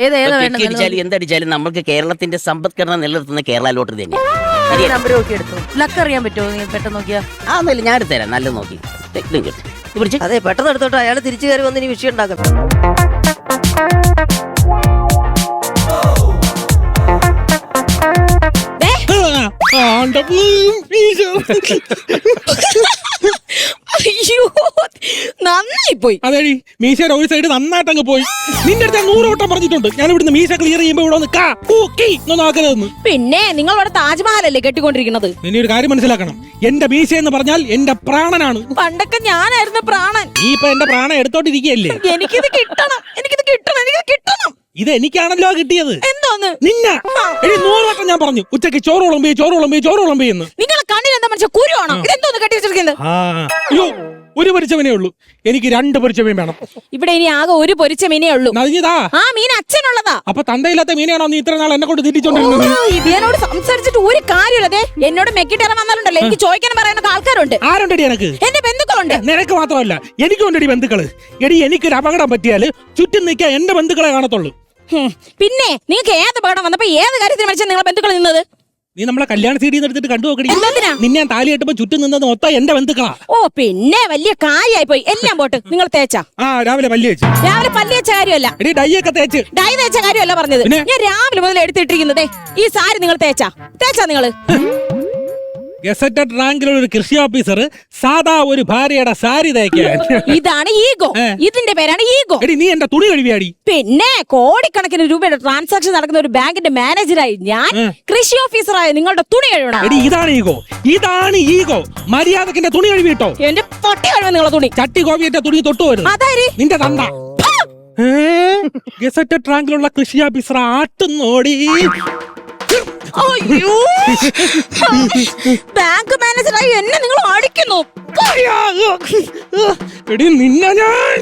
ഏതാ വേണ്ട അടിച്ചാലും എന്തടിച്ചാലും നമ്മൾക്ക് കേരളത്തിന്റെ സമ്പദ്ഘടന നിലനിർത്തുന്ന കേരള ലോട്ടറി തന്നെയാണ്. നമ്പർ നോക്കി എടുത്തു. ലക്ക് അറിയാൻ പറ്റുമോ നീ പെട്ടെന്ന് നോക്കിയാ? ആ എന്നാലും ഞാൻ എടുത്തുതരാം. നല്ലത് നോക്കി ഇതും കിട്ടും. ഇത് പിടിച്ച്. അതെ, പെട്ടെന്ന് എടുത്തോട്ടെ. അയാൾ തിരിച്ചു കയറി വന്ന് ഇനി വിഷയം ഉണ്ടാക്കണം. അയ്യോ, നന്നായി പോയി. അതെടി മീശയുടെ ഒരു സൈഡ് നന്നായിട്ട് അങ്ങ് പോയി. നിന്റെ അടുത്ത് 100 വട്ടം പറഞ്ഞിട്ടുണ്ട് ഞാൻ ഇവിടുന്ന് മീശ ക്ലിയർ ചെയ്യുമ്പോ ഇവിടെ ഒന്ന് ആക്കരുതെന്ന്. പിന്നെ നിങ്ങൾ ഇവിടെ താജ്മഹലല്ലേ കെട്ടിക്കൊണ്ടിരിക്കുന്നത്? നിന്നെ ഒരു കാര്യം മനസ്സിലാക്കണം. എന്റെ മീശ എന്ന് പറഞ്ഞാൽ എന്റെ പ്രാണനാണ്. പണ്ടൊക്കെ ഞാനായിരുന്നു പ്രാണൻ. നീ ഇപ്പൊ എന്റെ പ്രാണൻ എടുത്തോണ്ടിരിക്കുകയല്ലേ? എനിക്കിത് കിട്ടണം. ഇത് എനിക്കാണല്ലോ കിട്ടിയത്. എന്തോന്ന്? നിന്ന എടി 100 വട്ടം ഞാൻ പറഞ്ഞു ഉച്ചക്ക് ചോറ് വിളമ്പി എന്ന്. നിങ്ങളെ കണ്ണിൽ എന്താ മനുഷ്യ കുരുവാണോ? ഇതെന്തോന്ന് കെട്ടി വെച്ചിരിക്കുന്നത്? അയ്യോ, ഒരു പൊരിച്ചവനേ ഉള്ളൂ. എനിക്ക് 2 പൊരിച്ചവൻ വേണം. ഇവിടെ ഇനി ആകെ ഒരു പൊരിച്ച മീനേ ഉള്ളൂ. നദിഞ്ഞതാ. ആ മീൻ അച്ഛനുള്ളതാ. അപ്പൊ തന്തയില്ലാത്ത മീനാണോ നീ ഇത്ര നാൾ എന്നെ കൊണ്ട് തിരിച്ചോണ്ടിരുന്നത്? ഇതിനോട് സംസാരിച്ചിട്ട് ഒരു കാര്യമില്ലതേ. എന്നോട് മെക്കിട്ടേറെ വന്നാലുണ്ടല്ലോ എനിക്ക് ചോദിക്കാൻ പറയാനൊക്കെ ആൾക്കാരുണ്ട്. ആരുണ്ടടി എനക്ക്? എന്റെ ബന്ധുക്കളുണ്ട്. നിനക്ക് മാത്രമല്ല എനിക്കും ഉണ്ടടി ബന്ധുക്കള്. എടി എനിക്കൊരു അപകടം പറ്റിയാല് ചുറ്റും നിൽക്കാൻ എന്റെ ബന്ധുക്കളെ കാണത്തുള്ളൂ. പിന്നെ നിങ്ങൾക്ക് ഏത് അപകടം വന്നപ്പോ ഏത് കാര്യത്തിന് മനുഷ്യൻ നിങ്ങളെ ബന്ധുക്കൾ നിന്നത്? നീ നമ്മളെ കല്യാണ സീഡിന്ന് എടുത്തിട്ട് കണ്ടു നോക്കടി. എന്തിനാ? നിന്നെ ഞാൻ താലി കെട്ടുമ്പോ ചുറ്റും നിന്നത് മൊത്തം എന്റെ ബന്ധുക്കളാ. ഓ പിന്നെ വലിയ കാര്യമായി പോയി. എല്ലാം പോട്ട് നിങ്ങൾ തേച്ചാ? ആ രാവിലെ പല്ല് വെച്ച്. രാവിലെ പല്ല് വെച്ച കാര്യമല്ല, എടി ഡൈ ഒക്കെ തേച്ച്. ഡൈ തേച്ച കാര്യമല്ല പറഞ്ഞത്. പിന്നെ? ഞാൻ രാവിലെ മുതൽ എടുത്തിട്ടിരിക്കുന്നതേ ഈ സാരി നിങ്ങൾ തേച്ചാ നിങ്ങള്? ഗസറ്റഡ് റാങ്കിലുള്ള ഒരു കൃഷി ഓഫീസർ സാധാ ഒരു ഭാര്യയുടെ സാരി തേക്കാൻ. ഇതാണ് ഈഗോ. ഇതിന്റെ പേരാണ് ഈഗോ. എടി നീ എന്റെ തുണി കഴുകിയാടി. പിന്നെ കോടിക്കണക്കിന് രൂപയുടെ ട്രാൻസാക്ഷൻ നടക്കുന്ന ഒരു ബാങ്കിന്റെ മാനേജറായി ഞാൻ കൃഷി ഓഫീസറായ നിങ്ങളുടെ തുണി കഴുകണം. എടി ഇതാണ് ഈഗോ, ഇതാണ് ഈഗോ. മര്യാദക്ക് എന്റെ തുണി കഴുകിട്ടോ. എന്റെ പൊട്ടി കഴുകാൻ നിങ്ങളെ തുണി. ചട്ടി കോവിയറ്റ തുണി തൊട്ടു വരുന്നു. അതായത് നിന്റെ തന്ത. ഗസറ്റഡ് റാങ്കിലുള്ള കൃഷി ഓഫീസർ ആട്ടുന്നോടി. അയ്യോ, ബാങ്ക് മാനേജറായി എന്നെ നിങ്ങൾ അടിക്കുന്നു. എടി നിന്നെ ഞാൻ.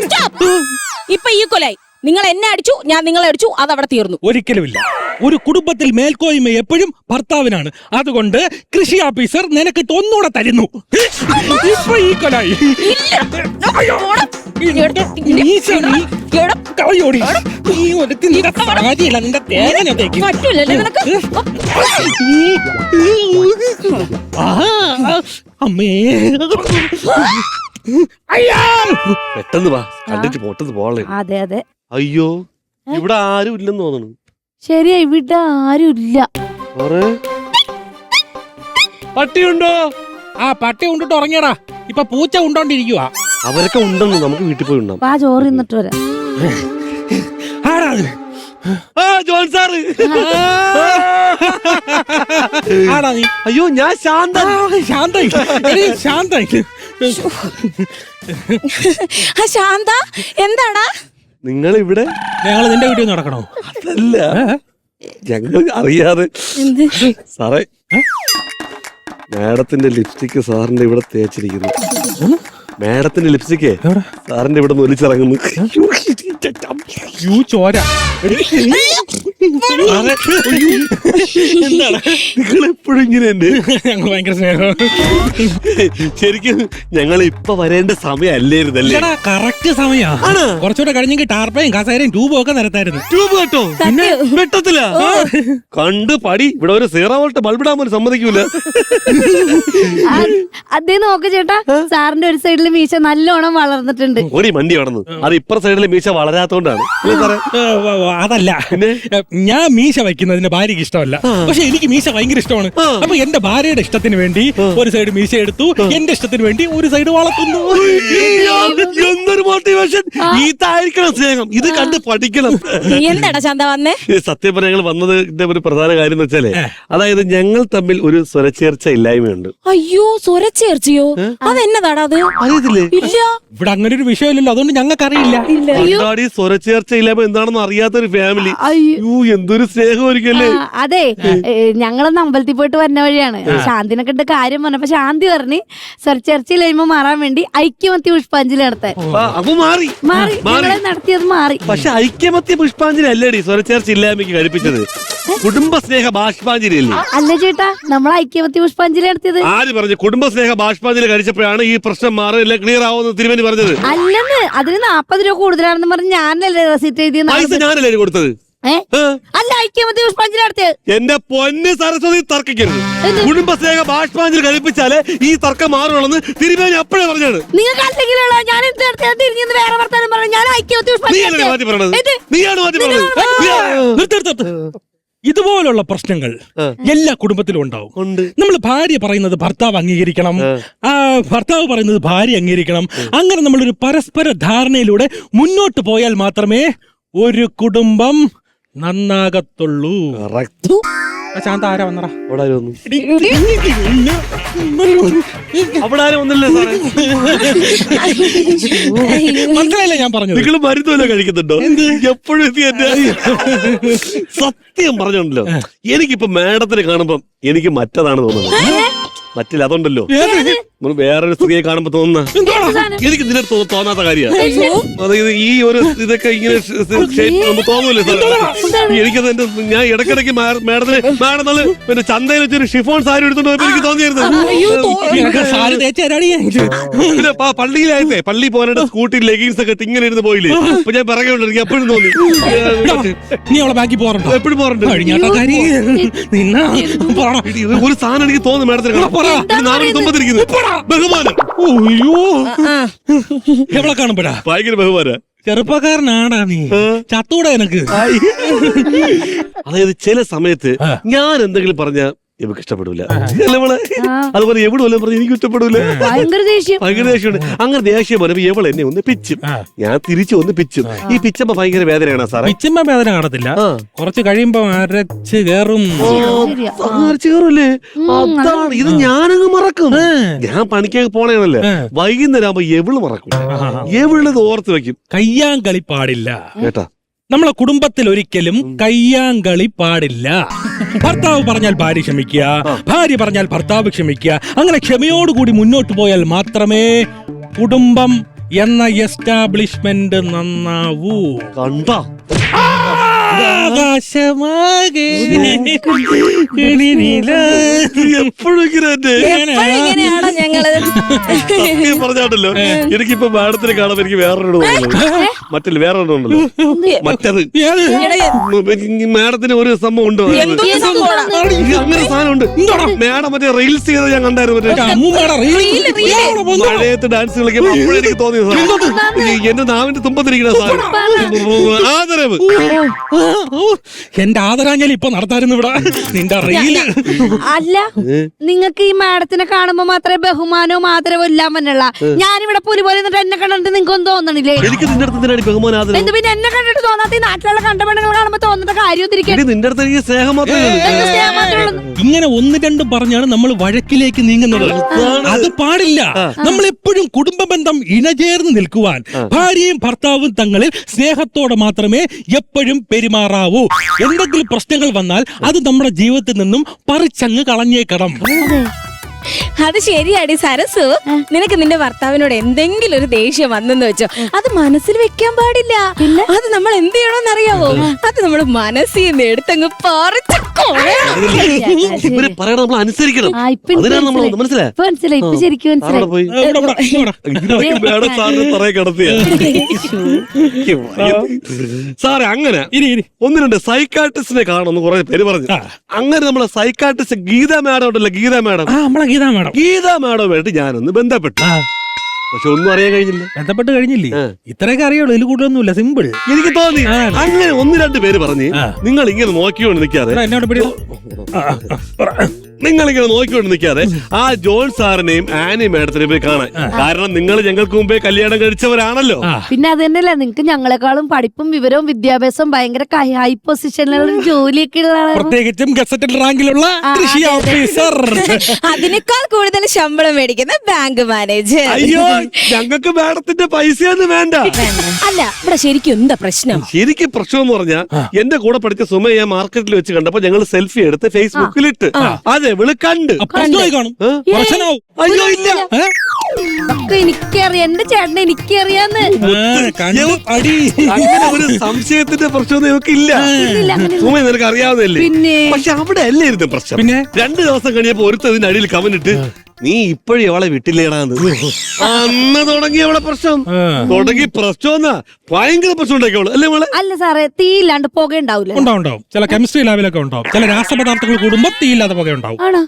ഇപ്പൊ ഈ കൊലായി. നിങ്ങൾ എന്നെ അടിച്ചു, ഞാൻ നിങ്ങളെ അടിച്ചു, അതവിടെ തീർന്നു. ഒരിക്കലുമില്ല. ഒരു കുടുംബത്തിൽ മേൽക്കോയ്മ എപ്പോഴും ഭർത്താവിനാണ്. അതുകൊണ്ട് കൃഷി ഓഫീസർ നിനക്കിട്ട് ഒന്നുകൂടെ തരുന്നു. ഇപ്പൊ ഈ കൊലായി. കളയോടി. നീ ഒരുത്തി നിന്റെ സാരിയല്ല, നിന്റെ തേങ്ങ തേക്ക്. പറ്റൂലല്ലേ നിനക്ക്? അമ്മേ. പെട്ടെന്ന് വാ, കണ്ടിട്ട് പൊട്ടത് പോളെ. അതെ അതെ, അയ്യോ ഇവിടെ ആരും ഇല്ലെന്ന് തോന്നുന്നു. ശരിയാ, ഇവിടെ ആരുമില്ല. പട്ടിയുണ്ടോ? ആ പട്ടി ഉണ്ടിട്ട് ഉറങ്ങിയടാ. ഇപ്പൊ പൂച്ച ഉണ്ടോണ്ടിരിക്കുവാ. അവരൊക്കെ ഉണ്ടെന്ന് നമുക്ക് വീട്ടിൽ പോയി ഉണ്ടാവും. ആ ചോറ് തിന്നിട്ട് വരാം. ആടാ അത്? ആ ജോൺ സാറ്. ആടാ നീ? അയ്യോ ഞാൻ ശാന്ത. ശാന്തായി. ശാന്തായി. ശാന്ത എന്താടാ? നിങ്ങൾ ഇവിടെ? ഞങ്ങൾ നിന്റെ വീട്ടിൽ നിന്ന് നടക്കണോ? അതല്ല, ഞങ്ങൾ അറിയാതെ. സാറേ, മാഡത്തിന്റെ ലിപ്സ്റ്റിക് സാറിന്റെ ഇവിടെ തേച്ചിരിക്കുന്നു. മാഡത്തിന്റെ ലിപ്സ്റ്റിക്കേ സാറിന്റെ ഇവിടെ നിന്ന് ഒലിച്ചിറങ്ങുന്നു. ചോര. എന്താണ് നിങ്ങൾ എപ്പോഴും ഇങ്ങനെ ഉണ്ട്? ഞങ്ങൾ ഭയങ്കര സ്നേഹം. ശരിക്കും ഞങ്ങൾ ഇപ്പൊ വരേണ്ട സമയമല്ലായിരുന്നല്ലേ? കറക്റ്റ് സമയാ. കുറച്ചുകൂടെ കഴിഞ്ഞെങ്കിൽ ടാർപ്പയും കസേരയും ട്യൂബും ഒക്കെ നിരത്തായിരുന്നു. ട്യൂബ് കേട്ടോ? വെട്ടത്തില്ല. കണ്ട് പടി. ഇവിടെ ഒരു 0 വോൾട്ട് ബൾബിടാൻ പോലും സമ്മതിക്കൂല. അതേ നോക്ക് ചേട്ടാ, സാറിന്റെ ഒരു സൈഡിൽ മീശ നല്ലോണം വളർന്നിട്ടുണ്ട്. ഓടി മണ്ടി കടന്നു. അത് ഇപ്പുറ സൈഡിലെ മീശ വളരാത്തോണ്ടാണ്. അതല്ല, ഞാൻ മീശ വയ്ക്കുന്നതിന് ഭാര്യക്ക് ഇഷ്ടമല്ല. പക്ഷെ എനിക്ക് മീശ ഭയങ്കര ഇഷ്ടമാണ്. അപ്പൊ എന്റെ ഭാര്യയുടെ ഇഷ്ടത്തിന് വേണ്ടി ഒരു സൈഡ് മീശ എടുത്തു, എന്റെ ഇഷ്ടത്തിന് വേണ്ടി ഒരു സൈഡ് വളർത്തുന്നു. എന്തൊരു മോട്ടിവേഷൻ! ഇതായിരിക്കണം സ്നേഹം. ഇത് കണ്ട് പഠിക്കണം. എന്താടാ ശാന്ത വന്നേ? സത്യം പറഞ്ഞ ഞങ്ങൾ വന്നതിന്റെ ഒരു പ്രധാന കാര്യം എന്ന് വെച്ചാലേ, അതായത് ഞങ്ങൾ തമ്മിൽ ഒരു സ്വരച്ചേർച്ച ഇല്ലായ്മയുണ്ട്. അയ്യോ, സ്വരച്ചേർച്ചയോ? അതെന്നതാടാ അത്? അറിയത്തില്ലേ? ഇല്ല, ഇവിടെ അങ്ങനെ ഒരു വിഷയമില്ലല്ലോ, അതുകൊണ്ട് ഞങ്ങൾക്ക് അറിയില്ല. ഈ സ്വരച്ചേർച്ച ഇല്ലായ്മ എന്താണെന്ന് അറിയാത്തൊരു ഫാമിലി. അയ്യോ എന്തൊരു സ്നേഹമായിരിക്കല്ലേ. അതെ, ഞങ്ങളൊന്ന് അമ്പലത്തിൽ പോയിട്ട് വരുന്ന വഴിയാണ്. ശാന്തിനെ കണ്ട കാര്യം പറഞ്ഞപ്പോ ശാന്തി പറഞ്ഞ് ചർച്ചയിലായ്മ മാറാൻ വേണ്ടി ഐക്യമത്യ പുഷ്പാഞ്ജലി നടത്താൻ. അപ്പൊ മാറി നടത്തിയത് മാറി. പക്ഷെ ഐക്യമത്യ പുഷ്പാഞ്ജലി അല്ലേടി സ്വരച്ചേർച്ച ഇല്ലായ്മയ്ക്ക് കഴിപ്പിച്ചത്? കുടുംബസ്നേഹ ബാഷ്പാഞ്ജലി അല്ലേ? അല്ല ചേട്ടാ, നമ്മൾ ഐക്യമത്യ പുഷ്പാഞ്ജലി നടത്തിയത്. ആര് പറഞ്ഞു? കുടുംബസ്നേഹ ബാഷ്പാഞ്ജലി കഴിച്ചപ്പോഴാണ് ഈ പ്രശ്നം മാറില്ല, ക്ലിയർ ആവുമെന്ന് തിരുമേനി പറഞ്ഞത്. അല്ലെന്ന്, അതിന് 40 രൂപ കൂടുതലാണെന്ന് പറഞ്ഞ് ഞാനല്ലേ റെസിറ്റ് എഴുതിയ പൈസ ഞാനല്ലേ കൊടുത്തത്? അല്ല, ഐക്യമത്യ പുഷ്പാഞ്ജലി നടത്തിയത്. എന്റെ പൊന്ന് സരസ്വതി, തർക്കിക്കരുത്. കുടുംബസ്നേഹ ബാഷ്പാഞ്ജലി കഴിപ്പിച്ചാലേ ഈ തർക്കം മാറുള്ളൂ തിരുമേനി അപ്പോഴേ പറഞ്ഞത്. നിങ്ങൾക്ക് അല്ലെങ്കിലുള്ള ഞാൻ തിരിഞ്ഞു വേറെ വർത്താനം പറഞ്ഞു. ഞാൻ ഐക്യമത്യ നീയാണ് മാറ്റി പറഞ്ഞത്. നീയാണ് മാറ്റി പറഞ്ഞത്. ഇതുപോലുള്ള പ്രശ്നങ്ങൾ എല്ലാ കുടുംബത്തിലും ഉണ്ടാവും. നമ്മൾ ഭാര്യ പറയുന്നത് ഭർത്താവ് അംഗീകരിക്കണം, ഭർത്താവ് പറയുന്നത് ഭാര്യ അംഗീകരിക്കണം. അങ്ങനെ നമ്മളൊരു പരസ്പര ധാരണയിലൂടെ മുന്നോട്ട് പോയാൽ മാത്രമേ ഒരു കുടുംബം നന്നാകത്തുള്ളൂ. ശാന്ത ആരാ വന്നടാ? അവിടെ ആരും ഒന്നല്ലേ സാറേ? മനസ്സിലായില്ലേ ഞാൻ പറഞ്ഞത്? നിങ്ങൾ മരുന്നല്ല കഴിക്കുന്നുണ്ടോ? എപ്പോഴും സത്യം പറഞ്ഞോണ്ടല്ലോ, എനിക്കിപ്പോ മാഡത്തിനെ കാണുമ്പം എനിക്ക് മറ്റതാണ് തോന്നുന്നത്. മറ്റില്ല അതുണ്ടല്ലോ, നമ്മൾ വേറൊരു സ്ത്രീയെ കാണുമ്പോ തോന്നുന്ന എനിക്ക് നിന്നെ തോന്നാത്ത കാര്യമാണ്. അതായത് ഈ ഒരു ഇതൊക്കെ ഇങ്ങനെ നമുക്ക് തോന്നൂല്ലേ സാർ? എനിക്കത് എന്റെ ഞാൻ ഇടയ്ക്കിടയ്ക്ക് മാഡത്തിന് മാഡം നാളെ പിന്നെ ചന്തയിൽ വെച്ചൊരു ഷിഫോൺ സാരി എടുത്തോണ്ട് പോയപ്പോ എനിക്ക് തോന്നിയായിരുന്നു. പിന്നെ പള്ളിയിലായിട്ടേ പള്ളി പോകാനായിട്ട് സ്കൂട്ടി ലെഗിൻസ് ഒക്കെ ഇട്ട് ഇങ്ങനെ ഇരുന്ന് പോയില്ലേ, അപ്പൊ ഞാൻ പിറകെ ഉണ്ട്. എനിക്ക് എപ്പോഴും തോന്നി നീ അവളെ ബാക്കി പോകാറുണ്ടോ? എപ്പോഴും പോകാറുണ്ട്. ഒരു സാധനം എനിക്ക് തോന്നുന്നു മാഡത്തിന് നാവിന് തുമ്പത്തിരിക്കുന്നു. ബഹുമാനം. അയ്യോ എവളെ കാണുമ്പോഴാ ഭയങ്കര ബഹുമാനം. ചെറുപ്പക്കാരനാടാ നീ, ചത്തൂടാ എനക്ക്. അതായത് ചില സമയത്ത് ഞാൻ എന്തെങ്കിലും പറഞ്ഞ ഇവക്ക് ഇഷ്ടപ്പെടൂല, അതുപോലെ എവിടെ വല്ലതും പറഞ്ഞ എനിക്ക് ഇഷ്ടപ്പെടൂല. ഭയങ്കര ദേഷ്യമുണ്ട്. അങ്ങനെ ദേഷ്യം പറയുമ്പോ എവൾ എന്നെ ഒന്ന് പിച്ചും, ഞാൻ തിരിച്ചു ഒന്ന് പിച്ചും. ഈ പിച്ചമ്മ ഭയങ്കര വേദനയാണ് സാറേ. പിച്ചമ്മ വേദന കാണത്തില്ല, കുറച്ച് കഴിയുമ്പോ അരച്ച് കേറും. അരച്ച് കേറൂല്ലേ? അതാണ് ഇത്. ഞാനങ്ങ് മറക്കും. ഞാൻ പണിക്കൊക്കെ പോണേണല്ലേ, വൈകുന്നേരം ആകുമ്പോ എവള് മറക്കും. എവളത് ഓർത്ത് വെക്കും. കയ്യാങ്കളി പാടില്ല കേട്ടാ. നമ്മളെ കുടുംബത്തിൽ ഒരിക്കലും കയ്യാങ്കളി പാടില്ല. ഭർത്താവ് പറഞ്ഞാൽ ഭാര്യ ക്ഷമിക്കുക, ഭാര്യ പറഞ്ഞാൽ ഭർത്താവ് ക്ഷമിക്കുക. അങ്ങനെ ക്ഷമയോടുകൂടി മുന്നോട്ട് പോയാൽ മാത്രമേ കുടുംബം എന്ന എസ്റ്റാബ്ലിഷ്മെന്റ് നന്നാവൂ. കണ്ടാ ആകാശമാകെ എപ്പോഴും പറഞ്ഞാട്ടല്ലോ. എനിക്കിപ്പോ മാഡത്തിനെ കാണുമ്പോ എനിക്ക് വേറൊരു മറ്റല്ല വേറൊരു ഉണ്ടല്ലോ, മറ്റത് മാഡത്തിന് ഒരു സംഭവം ഉണ്ടോ? അങ്ങനെ സാധനം ഉണ്ട് മാഡം. മറ്റേ റീൽസ് ചെയ്ത് ഞാൻ കണ്ടായിരുന്നു. മഴയത്ത് ഡാൻസ് കളിക്കുമ്പോ അപ്പോഴെനിക്ക് തോന്നിയത് എന്റെ നാവിന്റെ തുമ്പത്തിരിക്കുന്ന സാധനം ആദരവ്. എന്റെ ആദരാഞ്ജലി ഇപ്പൊ നടത്തായിരുന്നു ഇവിടെ. നിന്റെ റീല് അല്ല, നിങ്ങൾക്ക് ഈ മാഡത്തിനെ കാണുമ്പോ മാത്രമേ ബഹുമാനവും ആദരവും എല്ലാം വന്നുള്ള. ഞാനിവിടെ പുലി പോലെ എന്നെ കണ്ടിട്ട് നിങ്ങൾക്ക് ഒന്നും തോന്നണില്ലേ? എനിക്ക് നിന്റെ അടുത്ത് ബഹുമാനം ആദരവ്. എന്ത് പിന്നെ എന്നെ കണ്ടിട്ട് തോന്നാത്ത ഈ നാട്ടിലുള്ള കണ്ടപെണ്ണുങ്ങൾ കാണുമ്പോ തോന്നുന്ന കാര്യം നിന്റെ അടുത്ത് എനിക്ക് സ്നേഹം മാത്രമേ. ഇങ്ങനെ ഒന്ന് രണ്ടും പറഞ്ഞാണ് നമ്മൾ വഴക്കിലേക്ക് നീങ്ങുന്നത്. അത് പാടില്ല. നമ്മൾ എപ്പോഴും കുടുംബ ബന്ധം ഇണചേർന്ന് നിൽക്കുവാൻ ഭാര്യയും ഭർത്താവും തങ്ങളിൽ സ്നേഹത്തോടെ മാത്രമേ എപ്പോഴും പെരുമാറാവൂ. എന്തെങ്കിലും പ്രശ്നങ്ങൾ വന്നാൽ അത് നമ്മുടെ ജീവിതത്തിൽ നിന്നും പറിച്ചങ്ങ് കളഞ്ഞേക്കണം. അത് ശരിയാടി സരസു. നിനക്ക് നിന്റെ ഭർത്താവിനോട് എന്തെങ്കിലും ഒരു ദേഷ്യം വന്നെന്ന് വെച്ചോ, അത് മനസ്സിൽ വെക്കാൻ പാടില്ല. അത് നമ്മൾ എന്ത് ചെയ്യണമെന്ന് അറിയാവോ? അത് നമ്മൾ മനസ്സിൽ നിന്ന് എടുത്തങ്ങ് പറിച്ചു നമ്മൾ അനുസരിക്കണം. അതിനാണ് നമ്മൾ മനസ്സിലായി. ഇപ്പൊ ശരിക്കും സാറേ അങ്ങനെ ഒന്ന് രണ്ട് സൈക്കാട്രിസ്റ്റിനെ കാണുമെന്ന് കുറെ പേര് പറഞ്ഞു. അങ്ങനെ നമ്മളെ സൈക്കാട്രിസ്റ്റ് ഗീത മാഡം ഉണ്ടല്ലോ, ഗീത മാഡം ഗീതാമാഡവുമായിട്ട് ഞാനൊന്ന് ബന്ധപ്പെട്ടു. പക്ഷെ ഒന്നും അറിയാൻ കഴിഞ്ഞില്ല. ബന്ധപ്പെട്ട് കഴിഞ്ഞില്ലേ? ഇത്രയൊക്കെ അറിയുള്ളൂ, ഇതിൽ കൂടുതലൊന്നുമില്ല. സിമ്പിൾ. എനിക്ക് തോന്നി അങ്ങനെ ഒന്ന് രണ്ട് പേര് പറഞ്ഞ് നിങ്ങൾ ഇങ്ങനെ നോക്കിക്കൊണ്ട് നിൽക്കാതെ ആ ജോൺ സാറിനെയും ആനി മാഡത്തിനെയും പോയി കാണാൻ. കാരണം നിങ്ങൾ ഞങ്ങൾക്ക് മുമ്പേ കല്യാണം കഴിച്ചവരാണല്ലോ. പിന്നെ അത് തന്നെയല്ല, നിങ്ങൾക്ക് ഞങ്ങളെക്കാളും പഠിപ്പും വിവരവും വിദ്യാഭ്യാസവും ഭയങ്കര ഹൈ പൊസിഷനിലുള്ള ജോലിയൊക്കെ ഉള്ള, പ്രത്യേകിച്ചും ഗസറ്റഡ് റാങ്കിലുള്ള കൃഷി ഓഫീസർ, അതിനേക്കാൾ കൂടുതൽ ശമ്പളം മേടിക്കുന്ന ബാങ്ക് മാനേജർ. അയ്യോ, ഞങ്ങൾക്ക് മാഡത്തിന്റെ പൈസയൊന്നും വേണ്ട. അല്ല, ഇവിടെ ശരിക്കും എന്താ പ്രശ്നം? ശരിക്കും പ്രശ്നം എന്ന് പറഞ്ഞാൽ എന്റെ കൂടെ പഠിച്ച സുമയെ മാർക്കറ്റിൽ വെച്ച് കണ്ടപ്പോ ഞങ്ങൾ സെൽഫി എടുത്ത് ഫേസ്ബുക്കിൽ ഇട്ട്. അതെ, വിളി കണ്ട് കാണും. അയ്യോ ഇല്ല, എനിക്കറിയാം, എന്റെ ചേട്ടനെ എനിക്കറിയാന്ന്. അങ്ങനെ ഒരു സംശയത്തിന്റെ പ്രശ്നം ഇല്ല. സുമ നിനക്ക് അറിയാവുന്നല്ലേ? പക്ഷെ അവിടെ അല്ലേ ഇരുന്ന പ്രശ്നം. പിന്നെ 2 ദിവസം കഴിഞ്ഞപ്പോ ഒരുത്തതിന്റെ അടിയിൽ കമന്റിട്ട് നീ ഇപ്പോഴും അവളെ വിട്ടില്ലേടാന്ന്. അന്ന് തുടങ്ങി അവളെ പ്രശ്നം. തുടങ്ങി പ്രശ്നം ഭയങ്കര പ്രശ്നം ഉണ്ടാക്കിയവള് അല്ലേ മോളെ? അല്ല സാറേ, തീ ഇല്ലാണ്ട് പുക ഉണ്ടാവില്ല. ഉണ്ടാവും. ചില കെമിസ്ട്രി ലാബിലൊക്കെ ഉണ്ടാവും. ചില രാസപദാർത്ഥങ്ങൾ കൂടുമ്പോ തീ ഇല്ലാതെ പുക ഉണ്ടാവും. ആണോ?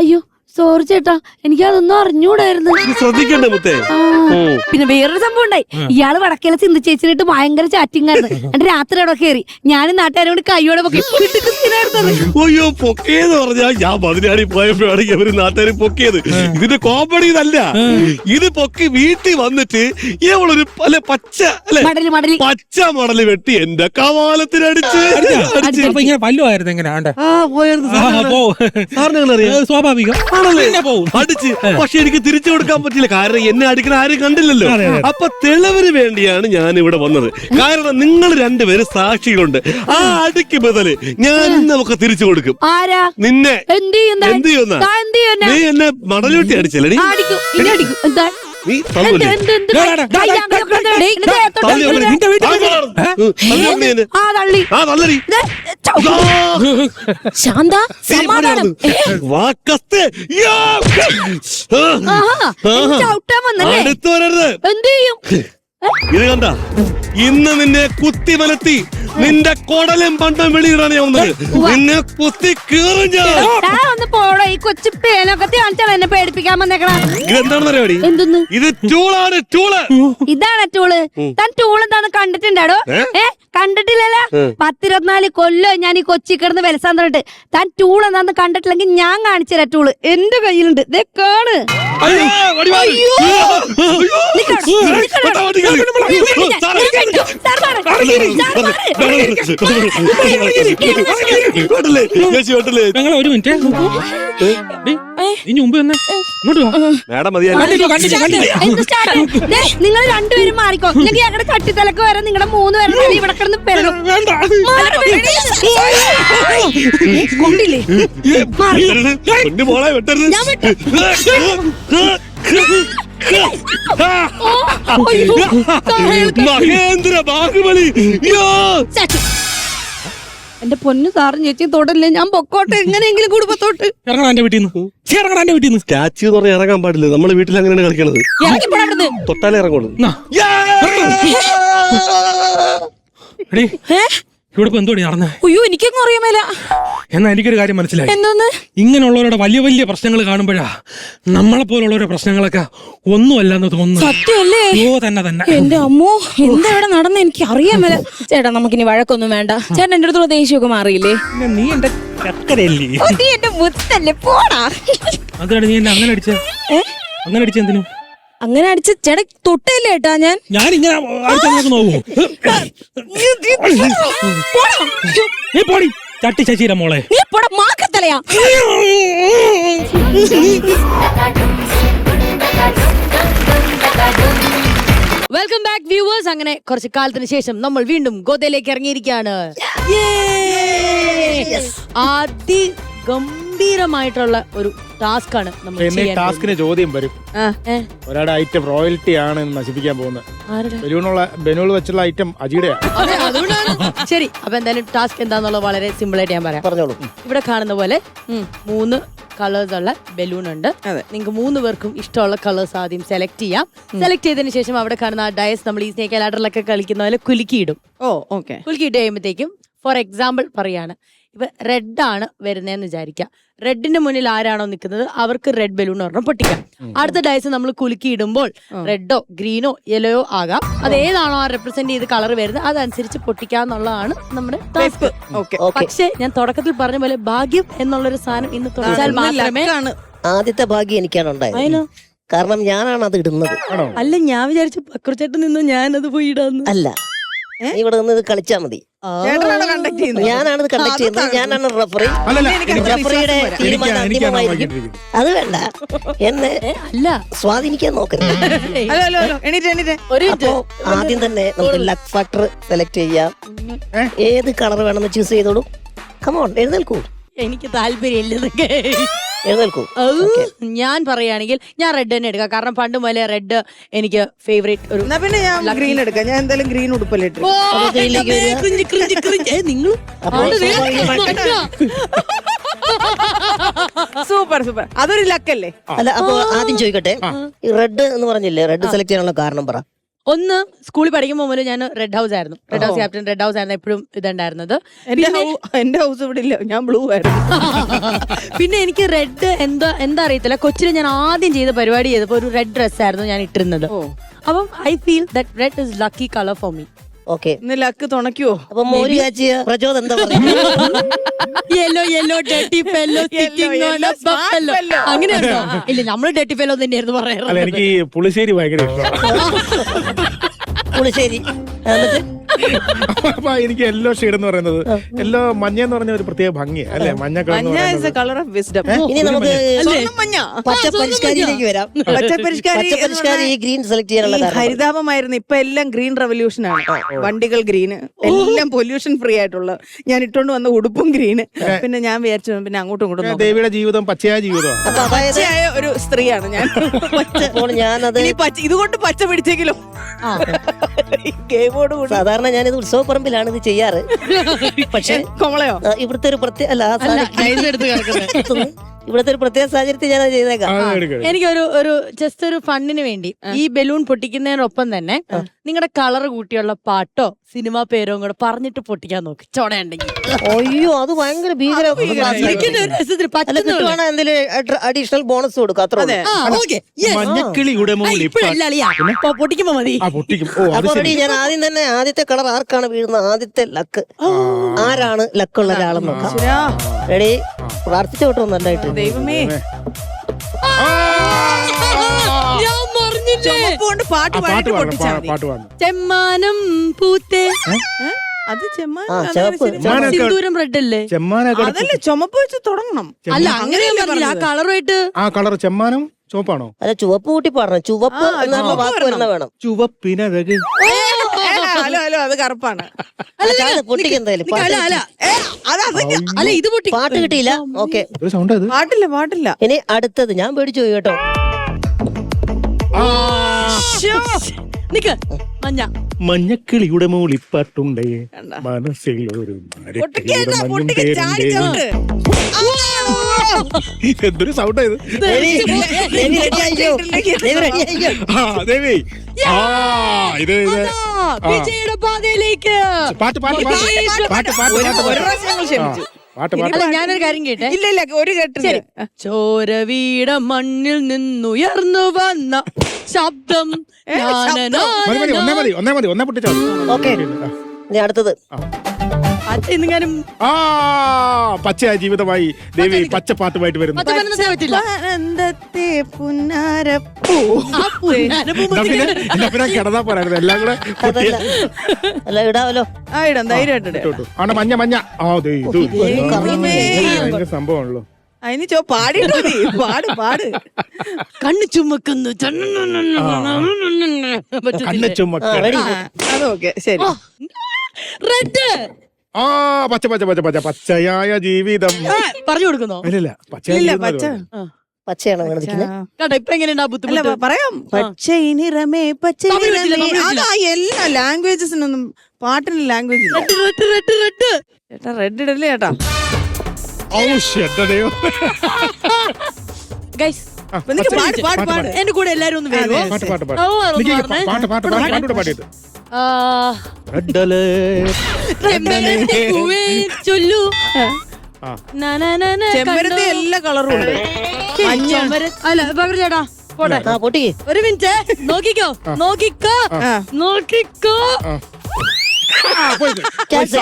അയ്യോ സോറി ചേട്ടാ, എനിക്ക് അതൊന്നും അറിഞ്ഞൂടായിരുന്നു. ശ്രദ്ധിക്കണ്ടേ മുത്തേ? പിന്നെ വേറൊരു സംഭവം ഉണ്ടായി. ഇയാള് വടക്കേല ചിന്ത ചേച്ചിനായിട്ട് ഭയങ്കര ചാറ്റിംഗ് ആയിരുന്നു. എന്റെ രാത്രി അവിടെ കയറി ഞാനും നാട്ടുകാരോട് കൈയോടെ പൊക്കി. അയ്യോ, പൊക്കിയെന്ന് പറഞ്ഞാ ഞാൻ മതിനാടി പോയപ്പോഴാണ് ഇവര് നാട്ടുകാർ പൊക്കിയത്. ഇതിന്റെ കോമഡി ഇതല്ല. ഇത് പൊക്കി വീട്ടിൽ വന്നിട്ട് ഇവളൊരു പച്ച മടല് വെട്ടി എന്റെ കവാലത്തിനടിച്ച്. വല്ലുമായിരുന്നു എങ്ങനെ സ്വാഭാവികം. ആണല്ലേ പിന്നെ പോവും. അടിച്ച്. പക്ഷെ എനിക്ക് തിരിച്ചു കൊടുക്കാൻ പറ്റില്ല, കാരണം എന്നെ അടിക്കുന്ന ആരും കണ്ടില്ലല്ലോ. അപ്പൊ തെളിവിന് വേണ്ടിയാണ് ഞാൻ ഇവിടെ വന്നത്. കാരണം നിങ്ങൾ രണ്ടുപേരും സാക്ഷികളുണ്ട്. ആ അടിക്ക് ബദല് ഞാൻ നമുക്ക് തിരിച്ചു കൊടുക്കും. ആരാ നിന്നെ എന്ത് ചെയ്യുന്ന എന്ത് ചെയ്യുന്ന നീ എന്നെ മടലൂട്ടി അടിച്ചല്ലേ? അടിക്കും ഇനി അടിക്കും എന്താ നീ തന്നൂല്ലേ? തള്ളി അവളെ. നിന്റെ വീട്ടിൽ തള്ളി എന്നെ. ആ തള്ളി ആ തള്ളടി. ശാന്ത സമാധാനം വാക്കസ്തേ. ചവിട്ടാൻ വന്നല്ലേ അടുത്ത് വരരുത്. എന്ത് ചെയ്യും ഇത് കണ്ട, ഇന്ന് നിന്നെ കുത്തി വലത്തി നിന്റെ കൊടലും പണ്ടും വെളിയിടാൻ ഞാൻ വന്നത്. നിന്നെ കുത്തി കീറും ഞാൻ. ഒന്ന് പോടോ, ഈ കൊച്ചു പേനൊക്കെ കാണിച്ചാണ് എന്നെ പേടിപ്പിക്കാൻ വന്നേക്കണ. ഇതെന്താണ് പരിപാടി? എന്തൊന്ന് ഇത് ടൂളാണ്, ടൂള്. ഇതാണ് ടൂള്. താൻ ടൂൾ എന്താന്ന് കണ്ടിട്ടുണ്ടാടോ? കണ്ടിട്ടില്ലല്ലോ. 10-24 കൊല്ലോ ഞാൻ ഈ കൊച്ചി കിടന്ന് വിലസാൻ തന്നിട്ട്. താൻ ടൂൾ എന്താന്ന് കണ്ടിട്ടില്ലെങ്കിൽ ഞാൻ കാണിച്ചു തരാം. ടൂള് എന്റെ കയ്യിലുണ്ട്, ദേ കാണ്. അയ്യോ, വടി മാറി. ഞങ്ങൾ ഒരു മിനിറ്റ് ഇനി മുമ്പ് തന്നെ ഇങ്ങോട്ട് വാ. മേഡം മതി. നിങ്ങൾ രണ്ടുപേരും മാറിക്കോ, ഇല്ലെങ്കിൽ ഞങ്ങളുടെ തട്ടിത്തലക്ക് വരെ നിങ്ങളുടെ 3 പേരുടെ ഇവിടെ കിടന്ന് പെരളും. കൊണ്ടില്ലേ മോളെ വെട്ടരുത്. മഹേന്ദ്ര ബാഹുബലി. എന്റെ പൊന്നു സാറും ചേച്ചി തൊടല്ലേ, ഞാൻ പൊക്കോട്ടെ എങ്ങനെയെങ്കിലും കുടുംബത്തോട്ട്. ഇറങ്ങണം എന്റെ വീട്ടിൽ നിന്ന്, ഇറങ്ങണം എന്റെ വീട്ടിൽ നിന്ന്. സ്റ്റാച്ചു എന്ന് പറഞ്ഞാൽ ഇറങ്ങാൻ പാടില്ല. നമ്മളെ വീട്ടിൽ അങ്ങനെയാണ് കളിക്കണത്. തൊട്ടാലേ ഇറങ്ങുള്ളൂ. ഇവിടെ ഇപ്പൊ എന്തോടി നടന്നേ? അയ്യോ എനിക്കൊന്നും അറിയാൻ മേല. എന്നാ എനിക്കൊരു കാര്യം മനസ്സിലായി. എന്തോന്ന്? ഇങ്ങനെയുള്ളവരുടെ വലിയ വലിയ പ്രശ്നങ്ങൾ കാണുമ്പോഴാ നമ്മളെ പോലുള്ളവരുടെ പ്രശ്നങ്ങളൊക്കെ ഒന്നുമല്ലെന്ന് തോന്നുന്നു. സത്യമല്ലേ? ഓ തന്നെ തന്നെ. എന്റെ അമ്മോ, എന്താ ഇവിടെ നടന്ന എനിക്ക് അറിയാൻ മേല. ചേട്ടാ നമുക്കിനി വഴക്കൊന്നും വേണ്ട. ചേട്ടൻ എന്റെ അടുത്തുള്ള ദേഷ്യമൊക്കെ മാറിയില്ലേ? നീ എന്റെ ചക്കരയല്ലേ? നീ എന്റെ മുത്തല്ലേ, പോടാ. അതിനാണ് നീ എന്നെ അങ്ങനെ അടിച്ചേ? അങ്ങനെ അടിച്ചെന്തിനു? അങ്ങനെ അടിച്ച് ചേട്ടാ തൊട്ടല്ലേ ഏട്ടാ ഞാൻ. ഞാനിങ്ങനെ നോക്കൂ. നീ പോടി ചട്ടി ശശീര മോളെ. നീ പോടാ മാക്കത്തലയാ. Welcome back viewers. അങ്ങനെ കുറച്ച് കാലത്തിന് ശേഷം നമ്മൾ വീണ്ടും ഗോദയിലേക്ക് ഇറങ്ങിയിരിക്കുകയാണ്. അതിഗംഭീരമായിട്ടുള്ള ഒരു ടാസ്ക് ആണ് നമ്മൾ ടാസ്കിന് ചോദ്യം വരും. ഒരാളുടെ ഐറ്റം റോയൽറ്റി ആണ് നശിപ്പിക്കാൻ പോകുന്നത്. ബലൂൺ വെച്ചുള്ള ഐറ്റം അജിയുടെയാണ്. ശരി, അപ്പൊ എന്തായാലും ടാസ്ക് എന്താന്നുള്ളത് വളരെ സിമ്പിൾ ആയിട്ട് ഞാൻ പറയാം. പറഞ്ഞോളൂ. ഇവിടെ കാണുന്ന പോലെ 3 കളേഴ്സ് ഉള്ള ബലൂൺ ഉണ്ട്. നിങ്ങൾക്ക് 3 പേർക്കും ഇഷ്ടമുള്ള കളേഴ്സ് ആദ്യം സെലക്ട് ചെയ്യാം. സെലക്ട് ചെയ്തതിന് ശേഷം അവിടെ കാണുന്ന ആ ഡയസ് നമ്മൾ ഈ സ്നേക്ക് ലാഡറിലൊക്കെ കളിക്കുന്ന പോലെ കുലുക്കിയിടും. കുലുക്കിയിട്ട് കഴിയുമ്പോഴത്തേക്കും ഫോർ എക്സാമ്പിൾ പറയാണ്, ഇപ്പൊ റെഡ് ആണ് വരുന്നതെന്ന് വിചാരിക്കാം. റെഡിന്റെ മുന്നിൽ ആരാണോ നിൽക്കുന്നത് അവർക്ക് റെഡ് ബലൂൺ ഒരെണ്ണം പൊട്ടിക്കാം. അടുത്ത ഡയസ് നമ്മൾ കുലുക്കി ഇടുമ്പോൾ റെഡോ ഗ്രീനോ യെലോയോ ആകാം. അത് ഏതാണോ ആ റെപ്രസെന്റ് ചെയ്ത് കളർ വരുന്നത് അതനുസരിച്ച് പൊട്ടിക്കാന്നുള്ളതാണ് നമ്മുടെ ടാസ്ക്. പക്ഷെ ഞാൻ തുടക്കത്തിൽ പറഞ്ഞ പോലെ ഭാഗ്യം എന്നുള്ളൊരു സാധനം ഇന്ന് തുടച്ചാൽ മാത്രമേ. ആദ്യത്തെ ഭാഗ്യം എനിക്കാണ് ഉണ്ടായത്, കാരണം ഞാനാണ് അത് ഇടുന്നത്. അല്ല, ഞാൻ വിചാരിച്ചു പക്രച്ചേട്ടൻ നിന്ന് ഞാനത് പോയി ഇടാന്ന്. അല്ല, ഇവിടെ നിന്ന് ഇത് കളിച്ചാ മതി. ഞാനാണ് കണ്ടക്ട് ചെയ്യുന്നത്, ഞാനാണ് റഫറി. റഫറിയുടെ തീരുമാനം അന്തിമമായിരിക്കും. അത് വേണ്ട, എന്നെ അല്ല സ്വാധീനിക്കാൻ നോക്കരുത്. അപ്പോ ആദ്യം തന്നെ നമുക്ക് ലക്ക് ഫാക്ടർ സെലക്ട് ചെയ്യാം. ഏത് കളർ വേണമെന്ന് ചൂസ് ചെയ്തോളൂ. കമോൺ, എഴുന്നേൽക്കൂ. എനിക്ക് താല്പര്യമില്ല. എഴുന്നേൽക്കൂ. ഞാൻ പറയുകയാണെങ്കിൽ ഞാൻ റെഡ് തന്നെ എടുക്കാം. കാരണം പണ്ട് മുതലേ റെഡ് എനിക്ക് ഫേവറേറ്റ് ഒരു. പിന്നെ ഞാൻ ഗ്രീൻ എടുക്കാം. ഞാൻ എന്തായാലും ഗ്രീൻ ഉടുപ്പല്ലേ ഇട്ടു. നിങ്ങൾ സൂപ്പർ സൂപ്പർ, അതൊരു ലക്കല്ലേ? അല്ല, അപ്പൊ ആദ്യം ചോദിക്കട്ടെ, ഈ റെഡ് എന്ന് പറഞ്ഞില്ലേ, റെഡ് സെലക്ട് ചെയ്യാനുള്ള കാരണം പറ. ഒന്ന്, സ്കൂളിൽ പഠിക്കുമ്പോൾ മുതൽ ഞാൻ റെഡ് ഹൗസ് ആയിരുന്നു. Red house captain, red house ആയിരുന്നു എപ്പോഴും ഇതുണ്ടായിരുന്നത്. എന്റെ ഹൗസ് ഇവിടെ ഇല്ല, ഞാൻ ബ്ലൂ ആയിരുന്നു. പിന്നെ എനിക്ക് റെഡ് എന്താ അറിയത്തില്ല, കൊച്ചിയിൽ ഞാൻ ആദ്യം ചെയ്ത പരിപാടി ചെയ്തപ്പോ ഒരു റെഡ് ഡ്രസ് ആയിരുന്നു ഞാൻ ഇട്ടിരുന്നത്. അപ്പം I feel that red is lucky colour for me. Okay, ഇന്ന് ലക്ക് തുണയ്ക്കുവോ? അപ്പൊ മോര് കാച്ചിയ പ്രചോദം എന്താ പറയുക? Yellow dirty fellow sitting on A buffalo. അങ്ങനെയാണോ? ഇല്ല, നമ്മൾ ഡേർട്ടി ഫെല്ലോ തന്നെയായിരുന്നു പറയാറ്. എനിക്ക് പുളിശ്ശേരി ഭയങ്കര ഇഷ്ടമാണ്. പുളിശ്ശേരി. അപ്പൊ എനിക്ക് യെല്ലോ ഷെയ്ഡ് എന്ന് പറയുന്നത് യെല്ലോ മഞ്ഞ എന്ന് പറഞ്ഞ ഒരു പ്രത്യേക ഭംഗിയാണ് അല്ലെ? മഞ്ഞ കളർ എന്ന് മഞ്ഞ ഇസ് പറയുന്നത്. A colour of wisdom. ഇനി നമുക്ക് മഞ്ഞ പച്ച പരിഷ്കാരിയിലേക്ക് വരാം. പച്ച പരിഷ്കാരി ഈ ഗ്രീൻ സെലക്ട് ചെയ്യാനുള്ള കാരണം. ഹരിതാപമായിരുന്നു. ഇപ്പൊ എല്ലാം ഗ്രീൻ റവല്യൂഷൻ ആണ്. വണ്ടികൾ ഗ്രീന്, എല്ലാം പൊല്യൂഷൻ ഫ്രീ ആയിട്ടുള്ള. ഞാൻ ഇട്ടോണ്ട് വന്ന ഉടുപ്പും ഗ്രീന്. പിന്നെ ഞാൻ വിചാരിച്ചു പിന്നെ അങ്ങോട്ടും ഇങ്ങോട്ടും നോക്കാം. ദേവിയുടെ ജീവിതം പച്ചയായ ജീവിതമാണ്. അപ്പൊ അതായത് പച്ചയായ ഒരു സ്ത്രീയാണ് ഞാൻ. അപ്പോൾ ഞാനത് ഇനി ഇതുകൊണ്ട് പച്ച പിടിച്ചെങ്കിലും ഗെയിമോട് കൂടി സാധാരണ ഞാനിത് ഉത്സവപ്പറമ്പിലാണ് ഇത് ചെയ്യാറ്. പക്ഷെ കോമളയോ ഇവിടുത്തെ ഒരു പ്രത്യേക ഇവിടുത്തെ ഒരു പ്രത്യേക സാഹചര്യത്തിൽ ഞാൻ ചെയ്തേക്കാം. എനിക്കൊരു ജസ്റ്റ് ഒരു ഫണ്ടിന് വേണ്ടി ഈ ബലൂൺ പൊട്ടിക്കുന്നതിനൊപ്പം തന്നെ നിങ്ങളുടെ കളർ കൂട്ടിയുള്ള പാട്ടോ സിനിമാ പേരോ കൂടെ പറഞ്ഞിട്ട് പൊട്ടിക്കാൻ നോക്ക്, ചോടയുണ്ടെങ്കിൽ. അയ്യോ അത് ഭയങ്കര ഭീകര. എന്തെങ്കിലും അഡീഷണൽ ബോണസ് കൊടുക്കും, അത്ര മഞ്ഞക്കിളിയുടെ മുകളിൽ പൊട്ടിക്കുമ്പോ മതി. അപ്പൊ റെഡി. ഞാൻ ആദ്യം തന്നെ ആദ്യത്തെ കളർ ആർക്കാണ് വീഴുന്നത്, ആദ്യത്തെ ലക്ക് ആരാണ് ലക്കുള്ള ഒരാളെന്ന് നോക്കാം. റെഡി? പ്രാർത്ഥിച്ചോട്ടോ നല്ലതായിട്ട്. ദൈവമേ, കൊണ്ട് പാട്ട് പാടിട്ട് പൊട്ടിച്ചാ മതി. ചെമ്മാനം പൂത്തേ, അത് സിന്ദൂരം റെഡ് അല്ലേ? അതല്ലേ ചുമപ്പ് വെച്ച് തുടങ്ങണം. അല്ല അങ്ങനെയല്ല പറഞ്ഞില്ല, ആ കളറുമായിട്ട്. ആ കളർ ചെമ്മാനം ചുവപ്പാണോ? അല്ല ചുവപ്പ് കൂട്ടി പറഞ്ഞു. ചുവപ്പ് എന്നുള്ള വാക്ക് വരുന്ന വേണം. ചുവപ്പിനഴക്. ഹലോ ഹലോ, അത് കറുപ്പാണ്. പൊട്ടിക്കെന്തായാലും അല്ല ഇത് പൊട്ടി. പാട്ട് കിട്ടിയില്ല. ഓക്കെ, പാട്ടില്ല പാട്ടില്ല. ഇനി അടുത്തത് ഞാൻ പേടിച്ചു പോയി കേട്ടോ. നിക്ക്, മഞ്ഞ. മഞ്ഞക്കിളിയുടെ മൂളിപ്പാട്ടുണ്ടേ മനസ്സിൽ ഒരു എന്തൊരു സൗണ്ട് ഇത്. ദേവി ഇത് വിജയുടെ പാതയിലേക്ക്. പാട്ട് പാട്ട് പാട്ട് പാട്ട് ഒരു പ്രാവശ്യം ഞങ്ങൾ ക്ഷമിച്ചു. പാട്ട് പാട്ട്. അല്ല ഞാനൊരു കാര്യം കേട്ടെ. ഇല്ല ഇല്ല, ഒരു കേട്ടില്ല. ചോരവീട മണ്ണിൽ നിന്നുയർന്നു വന്ന ശബ്ദം. ഒന്നേ പൊട്ടിച്ചോ. ഓക്കെ, ഇനി അടുത്തത് ഇന്നെങ്ങാനും പച്ചയായ ജീവിതമായി ദേവി പച്ച പാട്ടുമായിട്ട് വരുന്നു. പനന്തത്തെ പുന്നാരപ്പൂ. കിടന്നാ പോരായിരുന്നു എല്ലാം കൂടെ. അല്ല ഇടാവല്ലോ. ആ ഇടാം, ധൈര്യമായിട്ട്. ആണ് മഞ്ഞ മഞ്ഞ. സംഭവമാണല്ലോ. അതിന് പാടിട്ടോ നീ, പാട് പാട്. കണ്ണു ചുമക്കുന്നു. കണ്ണു ചുമക്ക. അതൊക്കെ ശരി. റെഡ്. പച്ച പച്ച പച്ച പച്ച പച്ചയായ ജീവിതം പറഞ്ഞു കൊടുക്കുന്നോ? ഇല്ല ഇല്ല, പച്ച പച്ചയാണ് കേട്ടോ. ഇപ്പൊ എങ്ങനെയുണ്ടാ ബുദ്ധിമുട്ട്? പറയാം. പച്ച നിറമേ പച്ച അതാ എല്ലാ ലാംഗ്വേജസിനൊന്നും പാട്ടിന് ലാംഗ്വേജ് ചേട്ടാ. റെഡ് ഇടല്ലേ ചേട്ടാ? ഗൈസ് പാട്. എന്റെ കൂടെ എല്ലാരും ഒന്ന് വരുമോ? ചൊല്ലു. ചെമ്പരത്തി എല്ലാ കളറും ഉണ്ട്. അല്ല പകർ ചേട്ടാ പോട്ടെ. പൊട്ടി ഒരു മിനിറ്റ് നോക്കിക്കോ നോക്കിക്കോ നോക്കിക്കോ. ക്യാൻസൽ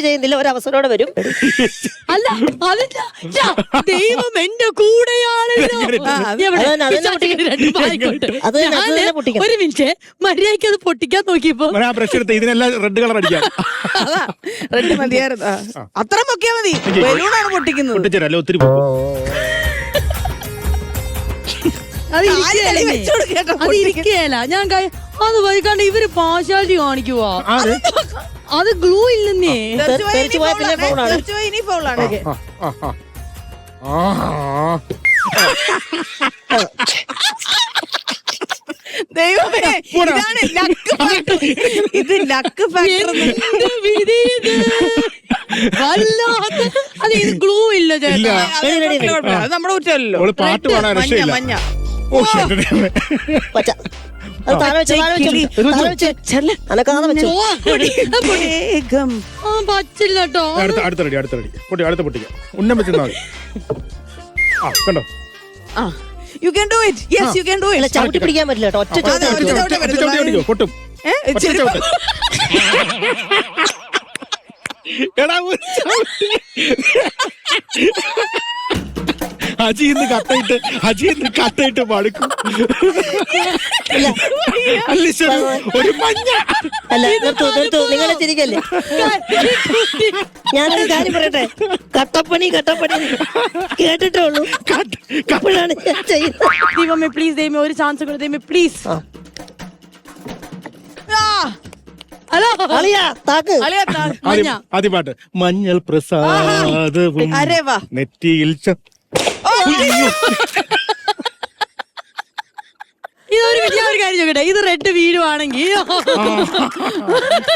ചെയ്യുന്നില്ല, ഒരു അവസരോടെ വരും. അല്ല അതല്ല, ദൈവം എന്റെ കൂടെയാണല്ലോ. ഒരു മിനിറ്റ് മര്യാദയ്ക്ക് അത് പൊട്ടിക്കാൻ നോക്കിയപ്പോ ബ്രഷ് എടുത്ത് ഇതിനെല്ലാം റെഡ് കളർ അടിക്കാം. റെഡ് മതിയായിരുന്നു. അത്ര പൊക്കിയാ മതി. ബലൂണാണ് പൊട്ടിക്കുന്നത്. പൊട്ടിച്ചേരല്ലോ ഒത്തിരി. അതിരിക്കല ഞാൻ അത് വൈകാണ്ട് ഇവര് പാശാലി കാണിക്കുവാ. അത് ഗ്ലൂ ഇല്ലെന്നേ. ഇനി ഫൗളാണ്. ദൈവമേ, ഇതാണ് ലക്ക് ഫാക്ടർ. ഇത് ലക്ക് ഫാക്ടർ. അത് ഇത് ഗ്ലൂ ഇല്ല ചേട്ടാ. അത് നമ്മുടെ കുറ്റമല്ലോ. പാട്ട് പാടാൻ മഞ്ഞ മഞ്ഞ പച്ച. അത് താഴെ വെച്ചോ, അനക്കാതെ വെച്ചോ. വേഗം പച്ചില്ല കേട്ടോ. അടുത്ത റെഡി അടുത്ത പൊട്ടിക്കാം. ഉന്നം വെച്ചിരുന്നാ മതി. കണ്ടോ? U can do it. Yes you can do it. ചവിട്ടി പിടിക്കാൻ പറ്റില്ല കേട്ടോ. ഒറ്റ ചവിട്ടി പൊട്ടും. അജിന്ന് കട്ടയിട്ട് മടുക്കും. അല്ല ശരി, ഒരു മഞ്ഞ. അല്ല നിർത്തൂ നിങ്ങളെ തിരികല്ലേ. ഞാനൊരു കാര്യം പറയട്ടെ, കട്ടപ്പണി കേട്ടിട്ടേ ഉള്ളൂ, അപ്പോഴാണ് ഞാൻ ചെയ്യുന്നത്. ദൈവമേ പ്ലീസ്, ദൈവമേ ഒരു ചാൻസ് കൂടെ ദൈവമേ പ്ലീസ്. ഹലോ അളിയാ താക്ക്. മഞ്ഞ. ആദ്യ പാട്ട് മഞ്ഞൾ പ്രസാദവും അരേ വാ. നെറ്റിയിൽ ഇതൊരു ഞാൻ ഒരു കാര്യം ചോദിക്കട്ടെ, ഇത് റെഡ് വീടുവാണെങ്കിൽ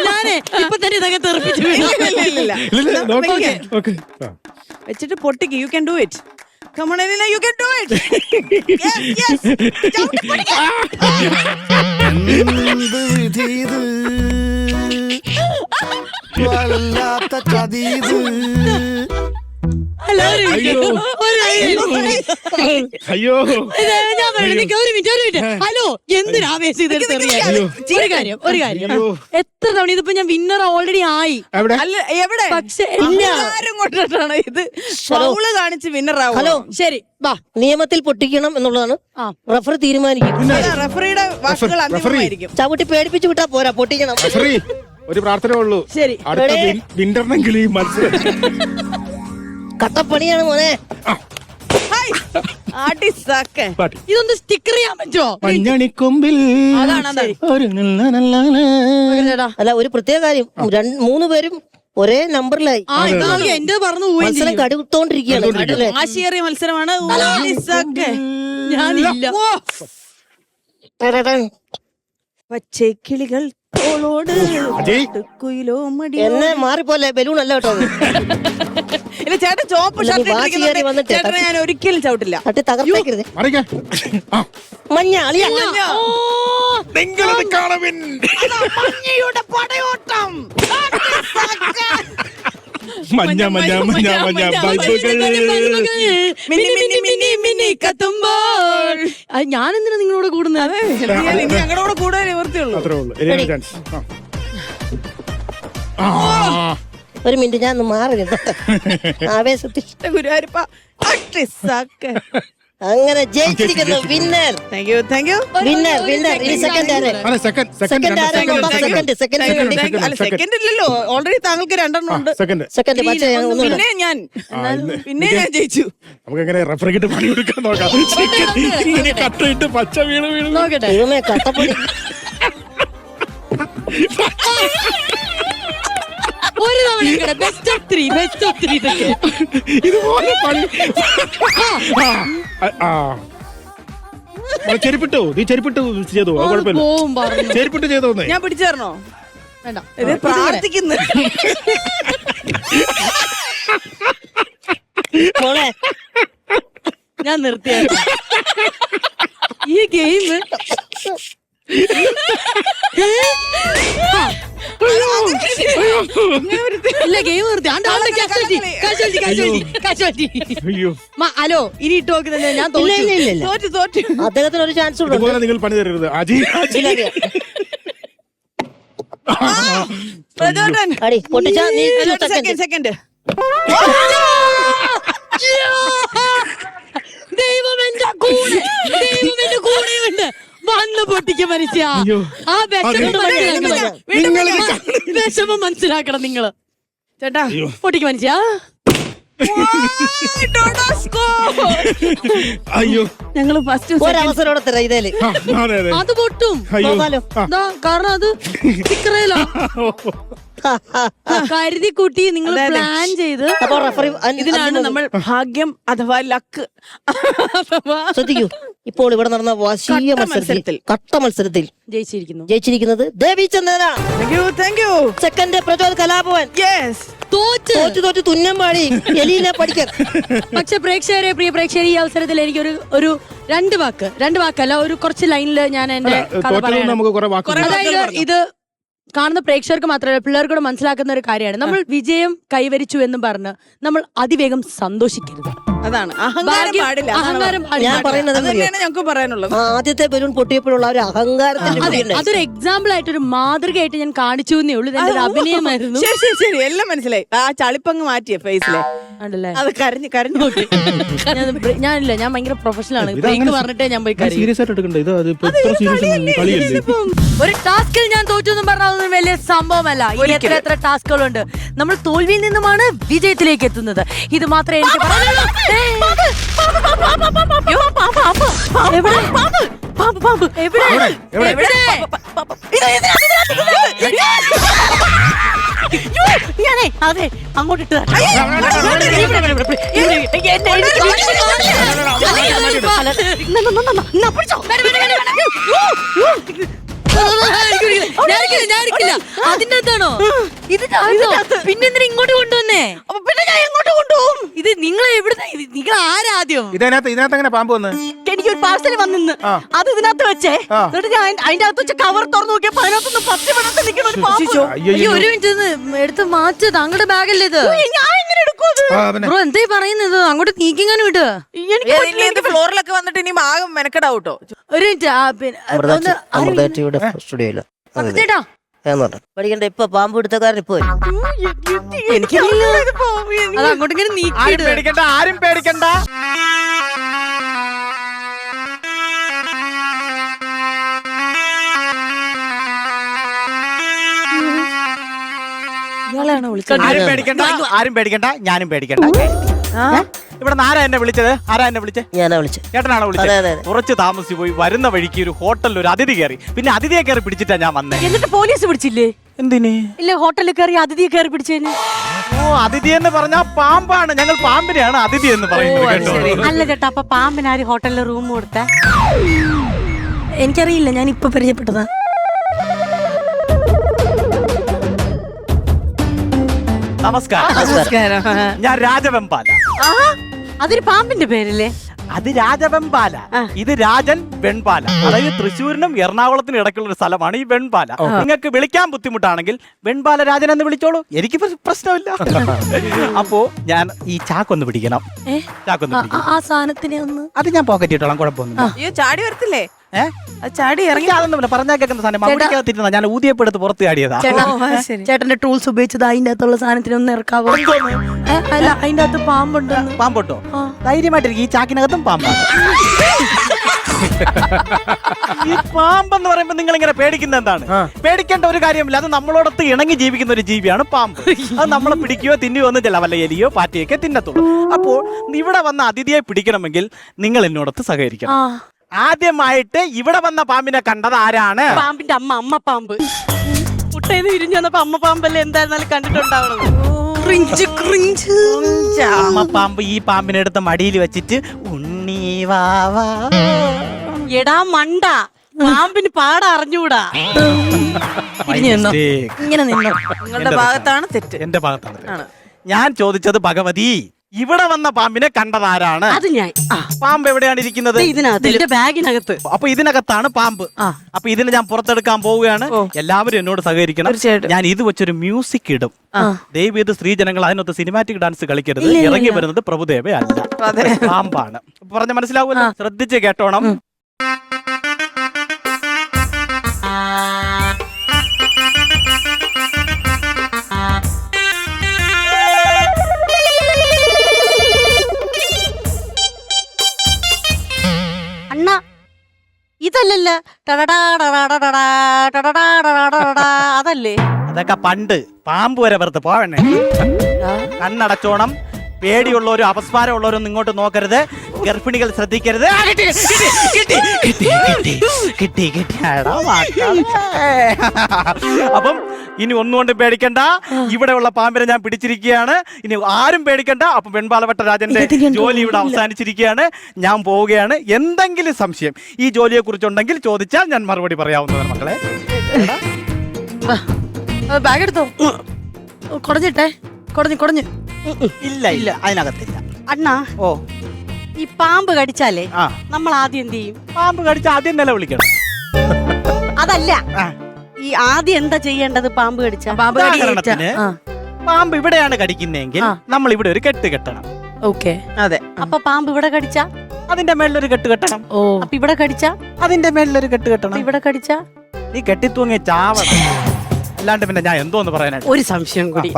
ഞാനേ ഇപ്പൊ തന്നെ ഇതൊക്കെ തെറിപ്പിച്ചു. വെച്ചിട്ട് പൊട്ടിക്ക്. You can do it. Come on, Elena, you can do it. Yes. എന്ത് വിധീത് വല്ലാത്ത ചതീത്. അയ്യോ ഞാൻ പറയട്ടെ, ഒരു മിനിറ്റ്. ഹലോ, എന്തിനാവേശം ഇതെടുത്ത് ഒരു കാര്യം എത്ര തവണ ഇതിപ്പോ ഞാൻ വിന്നർ ഓൾറെഡി ആയി. അല്ല എവിടെ? പക്ഷെ ആരും കൊണ്ടിട്ടാണ് ഇത് ഫൗള് കാണിച്ച് വിന്നർ ആവും. ഹലോ ശരി വാ. നിയമത്തിൽ പൊട്ടിക്കണം എന്നുള്ളതാണ് റഫറി തീരുമാനിക്കും. റഫറിയുടെ വാക്കുകൾ അന്തിമമായിരിക്കും. ചവിട്ടി പേടിപ്പിച്ചു വിട്ടാ പോരാ, പൊട്ടിക്കണം. ഒരു പ്രാർത്ഥന ഉള്ളൂ, ശരി അടുത്ത വിന്ററിനെങ്കിലും ഈ മത്സരം കട്ടപ്പണിയാണ് മോനെ. ഇതൊന്ന് സ്റ്റിക്കർ ചെയ്യാൻ പറ്റുമോ? മഞ്ഞണിക്കൊമ്പിൽ ഒരു അല്ല ഒരു പ്രത്യേക കാര്യം, 3 പേരും ഒരേ നമ്പറിലായി. എന്റെ പറഞ്ഞു പോയി. മത്സരം കടുത്തോണ്ടിരിക്കുകയാണ്. ആശയേറിയ മത്സരമാണ്. ഞാനില്ല. പച്ചക്കിളികൾ തോളോട് കുയിലോ മടി. എന്നെ മാറിപ്പോലെ, ബലൂൺ അല്ല കേട്ടോ. ഇല്ല ചേട്ടൻ ചോപ്പ് ഷർട്ട് ഇട്ടിരിക്കുന്നുണ്ട്. ചേട്ടനെ ഞാൻ ഒരിക്കലും ചവിട്ടില്ല. തട്ടി തകർത്തേക്കരുത്. മഞ്ഞ അളിയ മഞ്ഞയുടെ പടയോട്ടം. മഞ്ഞ മഞ്ഞ മഞ്ഞ മഞ്ഞ ബൾബുകൾ മിന്നി കത്തുമ്പോൾ. ഞാൻ എന്തിനാ നിങ്ങളോട് കൂടുന്നത്? ഞങ്ങളോട് കൂടെ നിവൃത്തിയുള്ളൂ. അത്രേ ഉള്ളൂ. ഒരു മിനിറ്റ്, ഞാൻ ഒന്ന് മാറി ആവേശത്തിൽ. ഗുരുവായൂരപ്പ. അങ്ങനെ ജയിച്ചിരിക്കുന്നു വിന്നർ. Thank you. വിന്നർ. ഇനി സെക്കൻഡ് സെക്കൻഡ് ഇല്ലല്ലോ, ഓൾറെഡി താങ്കൾക്ക് 2 ഉണ്ട്. സെക്കൻഡ് പിന്നെ ഞാൻ ജയിച്ചു. നമുക്ക് എങ്ങനെ റെഫറിക്കിട്ട് പണി കൊടുക്കാൻ നോക്കാം. ഇങ്ങനെ കട്ടയിട്ട് പച്ച വീണ് നോക്കട്ടെ. കട്ടപ്പണി. ഒരു തവണ ബെസ്റ്റ് ഓഫ് 3 ഇതുപോലെ പണി. ചെരുപ്പിട്ടോ, നീ ചെരുപ്പിട്ട് ചെയ്തോ, കുഴപ്പമില്ല. ചെരുപ്പിട്ട് ചെയ്തോ. ഞാൻ പിടിച്ചു തരണോ? വേണ്ട, ഇത് പ്രാർത്ഥിക്കുന്നു. ഞാൻ നിർത്തിയ ഈ ഗെയിം ഇല്ല, ഗെയിം നിർത്തി. ഹലോ, ഇനി ഇട്ട് നോക്കുന്നത് ഞാൻ തോറ്റു. അദ്ദേഹത്തിന് ഒരു ചാൻസ് ഇതുപോലെ നിങ്ങൾ പണി തരരുത്. സെക്കൻഡ്. ദൈവം എന്റെ കൂടെയുണ്ട്. വന്ന് പൊട്ടിക്ക് മനുഷ്യ. ആ വിഷമം മനസ്സിലാക്കണം നിങ്ങള്. ചേട്ടാ പൊട്ടിക്ക് മനുഷ്യ. അയ്യോ, ഞങ്ങള് ഫസ്റ്റ് ഒരവസരോടെ തരാം ഇതേല്. അത് പൊട്ടും. കാരണം അത് സ്റ്റിക്കറേലോ കരുതി കൂട്ടി നിങ്ങൾ പ്ലാൻ ചെയ്ത്. ഇതിനാണ് നമ്മൾ ഭാഗ്യം അഥവാ ലക്ക്. ശ്രദ്ധിക്കൂ, ഇപ്പോൾ ഇവിടെ നടന്ന വാശീയ മത്സരത്തിൽ കട്ട മത്സരത്തിൽ ജയിച്ചിരിക്കുന്നത് ദേവി ചന്ദന. സെക്കൻഡ് പ്രചോദ് കലാഭവൻ. തോറ്റ് തുന്നം പാടി എലീന പഠിക്കൽ. പക്ഷെ പ്രിയ പ്രേക്ഷകരെ, ഈ അവസരത്തിൽ എനിക്ക് ഒരു രണ്ട് വാക്കല്ല, ഒരു കുറച്ച് ലൈനിൽ ഞാൻ എന്റെ കഥ പറയാം. അതായത് ഇത് കാണുന്ന പ്രേക്ഷകർക്ക് മാത്രമല്ല പിള്ളേർക്ക് കൂടെ മനസ്സിലാക്കുന്ന ഒരു കാര്യമാണ്. നമ്മൾ വിജയം കൈവരിച്ചു എന്ന് പറഞ്ഞ് നമ്മൾ അതിവേഗം സന്തോഷിക്കരുത്. അതാണ് അഹങ്കാരം പാടില്ല. ഞാൻ പറയുന്നത് ഞങ്ങൾക്ക് പറയാനുള്ളത്. ആദ്യത്തെ ബലൂൺ പൊട്ടിയപ്പോഴുള്ള ഒരു അഹങ്കാരത്തിന്റെ അതൊരു എക്സാമ്പിൾ ആയിട്ട്, ഒരു മാതൃകയായിട്ട് ഞാൻ കാണിച്ചു എന്നേ ഉള്ളൂ. ഇതെന്റെ അഭിനയമായിരുന്നു. ശരി എല്ലാം മനസ്സിലായി. ആ ചളിപ്പങ്ങ് മാറ്റിയ ഫേസിലെ ആണല്ലേ അത് കരഞ്ഞു കരഞ്ഞു നോക്കി. ഞാനില്ല, ഞാൻ ഭയങ്കര പ്രൊഫഷണൽ ആണ്. ബ്രേക്ക് പറഞ്ഞിട്ടേ ഞാൻ പോയി കരയും. സീരിയസ് ആയിട്ട് എടുക്കണ്ട. ഇത് ഇപ്പൊ ഇത്ര സീരിയസ് കളിയല്ലേ. ഒരു ടാസ്കിൽ ഞാൻ തോറ്റു എന്നും പറഞ്ഞാൽ വലിയ സംഭവമല്ല. ഇനി എത്ര ടാസ്കുകളുണ്ട്. നമ്മൾ തോൽവിയിൽ നിന്നുമാണ് വിജയത്തിലേക്ക് എത്തുന്നത്. ഇത് മാത്രമേ എനിക്ക് പറയാനുള്ളൂ. എവിടെ? എവിടെ? എവിടെ? ഞാനേ അതെ അങ്ങോട്ട് ഇട്ട് അതിന്റെ അകത്താണോ പിന്നെന്തിനാ ഇങ്ങോട്ട് കൊണ്ടുവന്നേ? പിന്നെ ഞാൻ എങ്ങോട്ട് കൊണ്ടുപോകും? ഇത് നിങ്ങൾ എവിടെ? നിങ്ങൾ ആരാദ്യം? ഇതിനകത്ത് എങ്ങനെ പാമ്പ് വന്ന്? എനിക്കൊരു പാർസൽ വന്നിന്ന് അത് ഇതിനകത്ത് വെച്ചേ. എന്നിട്ട് ഞാൻ അതിന്റെ അകത്ത് വെച്ച കവർ തുറന്നു നോക്കിയപ്പോ അതിനകത്തൊന്ന് പച്ച പടർന്ന് നിൽക്കുന്ന ഒരു പാമ്പ്. അയ്യോ, ഒരു മിനിറ്റ് എടുത്ത് മാറ്റ്. താങ്കളുടെ ബാഗല്ലേ ഇത്? ഞാൻ എങ്ങനെ എടുക്കും അത്? ബ്രോ എന്തായി പറയുന്നത്? അങ്ങോട്ട് നീക്കിങ്ങാനും വിട്. എനിക്ക് ഫ്ലോറിലൊക്കെ വന്നിട്ട് ഇനി ആകും മെനക്കെടാവൂട്ടോ. ഒരു മിനിറ്റ് അമൃതയുടെ സ്റ്റുഡിയോയില് ചേട്ടാ പഠിക്കണ്ട. ഇപ്പൊ പാമ്പ് പിടുത്തക്കാരൻ ഇപ്പൊ വരും. എനിക്കറിയില്ല. അത് അങ്ങോട്ട് ഇങ്ങനെ നീക്കിയിട്. പേടിക്കണ്ട, ആരും പേടിക്കണ്ട. ഇയാളെയാണോ വിളിച്ചത്? ആരും പേടിക്കണ്ട, ആരും പേടിക്കണ്ട, ഞാനും പേടിക്കണ്ട. ഇവിടെ ആരാ എന്നെ വിളിച്ചത്? ആരാ എന്നെ വിളിച്ചത്? ഞാനാ വിളിച്ചത്. ചേട്ടനാണോ അതെ, വിളിച്ചത്? അതെ. കുറച്ച് താമസിച്ച് പോയി. വരുന്ന വഴിക്ക് ഒരു ഹോട്ടലിൽ ഒരു അതിഥി കയറി. പിന്നെ അതിഥിയെ കയറി പിടിച്ചിട്ടാ ഞാൻ വന്നേ. എന്നിട്ട് പോലീസ് പിടിച്ചില്ലേ? എന്തിന്? ഇല്ല, ഹോട്ടലിൽ കയറി അതിഥിയെ കയറി പിടിച്ചേന്. ഓ, അതിഥി എന്ന് പറഞ്ഞാ പാമ്പാണ്. ഞങ്ങൾ പാമ്പിനെയാണ് അതിഥി എന്ന് പറയുന്നത് കേട്ടോ. അല്ല ചേട്ടാ, അപ്പൊ പാമ്പിനാര് ഹോട്ടലിൽ റൂം കൊടുത്ത? എനിക്കറിയില്ല, ഞാൻ ഇപ്പൊ പരിചയപ്പെട്ടതാ. നമസ്കാരം. ഞാൻ രാജവെമ്പാല. അതൊരു പാമ്പിന്റെ പേരല്ലേ? അത് രാജവെമ്പാല, ഇത് രാജൻ വെൺപാല. അതായത് തൃശ്ശൂരിനും എറണാകുളത്തിനും ഇടയ്ക്കുള്ള ഒരു സ്ഥലമാണ് ഈ വെൺപാല. നിങ്ങൾക്ക് വിളിക്കാൻ ബുദ്ധിമുട്ടാണെങ്കിൽ വെൺപാല രാജൻ എന്ന് വിളിച്ചോളൂ, എനിക്ക് പ്രശ്നമില്ല. അപ്പോ ഞാൻ ഈ ചാക്കൊന്ന് പിടിക്കണം. ചാക്കൊന്ന് പിടിക്കണം. ആ സാധനത്തിനെ ഒന്ന് അത് ഞാൻ പോക്കറ്റ് ഇട്ടോളാം, കുഴപ്പമൊന്നുമില്ല. അയ്യോ, ചാടി വരത്തില്ലേ? ചാടി ഇറങ്ങി അതൊന്നും പറഞ്ഞാൽ കേൾക്കുന്ന സാധനം മമ്മൂടിക്കകത്തിരുന്ന ഞാൻ ഊതിയപ്പെടുത്ത് പുറത്ത് ചാടിയതാ. ചേട്ടന്റെ ടൂൾസ് ഉപയോഗിച്ചത് അതിന്റെ അകത്തുള്ള സാധനത്തിനൊന്ന് ഇറക്കാവോ? അല്ല, അതിന്റെ അകത്ത് പാമ്പുണ്ട്. പാമ്പോട്ടോ? ധൈര്യമായിട്ടിരിക്കും, ഈ ചാക്കിനകത്തും പാമ്പാണ്. ഈ പാമ്പെന്ന് പറയുമ്പോ നിങ്ങൾ ഇങ്ങനെ പേടിക്കുന്ന എന്താണ്? പേടിക്കേണ്ട ഒരു കാര്യമില്ല. അത് നമ്മളോടൊത്ത് ഇണങ്ങി ജീവിക്കുന്ന ഒരു ജീവിയാണ് പാമ്പ്. അത് നമ്മളെ പിടിക്കുകയോ തിന്നുകയോ ഒന്നും ചില വല്ല എലിയോ പാറ്റയൊക്കെ തിന്നത്തുള്ളൂ. അപ്പോൾ ഇവിടെ വന്ന അതിഥിയെ പിടിക്കണമെങ്കിൽ നിങ്ങൾ എന്നോടൊത്ത് സഹകരിക്കണം. ആദ്യമായിട്ട് ഇവിടെ വന്ന പാമ്പിനെ കണ്ടത് ആരാണ്? പാമ്പിന്റെ അമ്മ പാമ്പ്. മുട്ടയിൽ വിരിഞ്ഞു വന്നപ്പോ അമ്മ പാമ്പല്ലേ എന്തായിരുന്നാലും കണ്ടിട്ടുണ്ടാവണം. അമ്മ പാമ്പ് ഈ പാമ്പിനെ എടുത്ത് മടിയിൽ വെച്ചിട്ട് ഉണ്ണി വാവാ. എടാ മണ്ട, പാമ്പിന് പാട അറിഞ്ഞൂടാ. ഇങ്ങനെ നിന്നോ. നിങ്ങളുടെ ഭാഗത്താണ് തെറ്റ്. എന്റെ ഭാഗത്താണ്. ഞാൻ ചോദിച്ചത് ഭഗവതി, ഇവിടെ വന്ന പാമ്പിനെ കണ്ടതാരാണ്? അത് ഞാൻ. പാമ്പ് എവിടെയാണ് ഇരിക്കുന്നത്? ഇതിനകത്ത്, എന്റെ ബാഗിനകത്ത്. അപ്പൊ ഇതിനകത്താണ് പാമ്പ്. അപ്പൊ ഇതിനെ ഞാൻ പുറത്തെടുക്കാൻ പോവുകയാണ്. എല്ലാവരും എന്നോട് സഹകരിക്കണം. ഞാൻ ഇത് വെച്ചൊരു മ്യൂസിക് ഇടും. ദയവ് ചെയ്ത് സ്ത്രീജനങ്ങൾ അതിനകത്ത് സിനിമാറ്റിക് ഡാൻസ് കളിക്കരുത്. ഇറങ്ങി വരുന്നത് പ്രഭുദേവ അല്ല, പാമ്പാണ്. പറഞ്ഞ മനസ്സിലാവുമല്ലോ, ശ്രദ്ധിച്ച് കേട്ടോണം. അണ്ണാ, ഇതല്ലല്ല, അതല്ലേ? അതൊക്കെ പണ്ട്. പാമ്പ് വരെ വെറുതെ പോവണേ. കണ്ണടച്ചോണം. പേടിയുള്ളവരും അപസ്മാരമുള്ളവരും ഇങ്ങോട്ട് നോക്കരുത്. ഗർഭിണികൾ ശ്രദ്ധിക്കരുത്. അപ്പം ഇനി ഒന്നുകൊണ്ടും പേടിക്കണ്ട. ഇവിടെയുള്ള പാമ്പിനെ ഞാൻ പിടിച്ചിരിക്കുകയാണ്. ഇനി ആരും പേടിക്കണ്ട. അപ്പൊ വെൺപാലവട്ട രാജന്റെ ജോലി ഇവിടെ അവസാനിച്ചിരിക്കുകയാണ്. ഞാൻ പോവുകയാണ്. എന്തെങ്കിലും സംശയം ഈ ജോലിയെ കുറിച്ചുണ്ടെങ്കിൽ ചോദിച്ചാൽ ഞാൻ മറുപടി പറയാവുന്നതാണ് മക്കളെ. ബാഗ് എടുത്തോ. കുടഞ്ഞിട്ടെ. കുടഞ്ഞു. ഇല്ല ഇല്ല, അതിനകത്തില്ല. അണ്ണാ, ഓ, ഈ പാമ്പ് കടിച്ചാലേ നമ്മൾ ആദ്യം എന്ത് ചെയ്യും? പാമ്പ് കടിച്ച ആദ്യം നില വിളിക്കണം. അതല്ല, ഈ ആദ്യം എന്താ ചെയ്യേണ്ടത്? പാമ്പ് കടിച്ച ഉദാഹരണത്തിന് പാമ്പ് ഇവിടെയാണ് കടിക്കുന്നതെങ്കിൽ നമ്മൾ ഇവിടെ ഒരു കെട്ട് കെട്ടണം. ഓക്കെ, അതെ. അപ്പൊ പാമ്പ് ഇവിടെ കടിച്ച അതിന്റെ മേളിലൊരു കെട്ട് കെട്ടണം. അപ്പൊ ഇവിടെ കടിച്ച അതിന്റെ മേളിലൊരു കെട്ട് കെട്ടണം. ഇവിടെ കടിച്ച നീ കെട്ടിത്തൂങ്ങി ചാവണം. അല്ലാണ്ട് പിന്നെ ഞാൻ എന്തോന്ന് പറയാനായിട്ട്. ഒരു സംശയം കൂടി.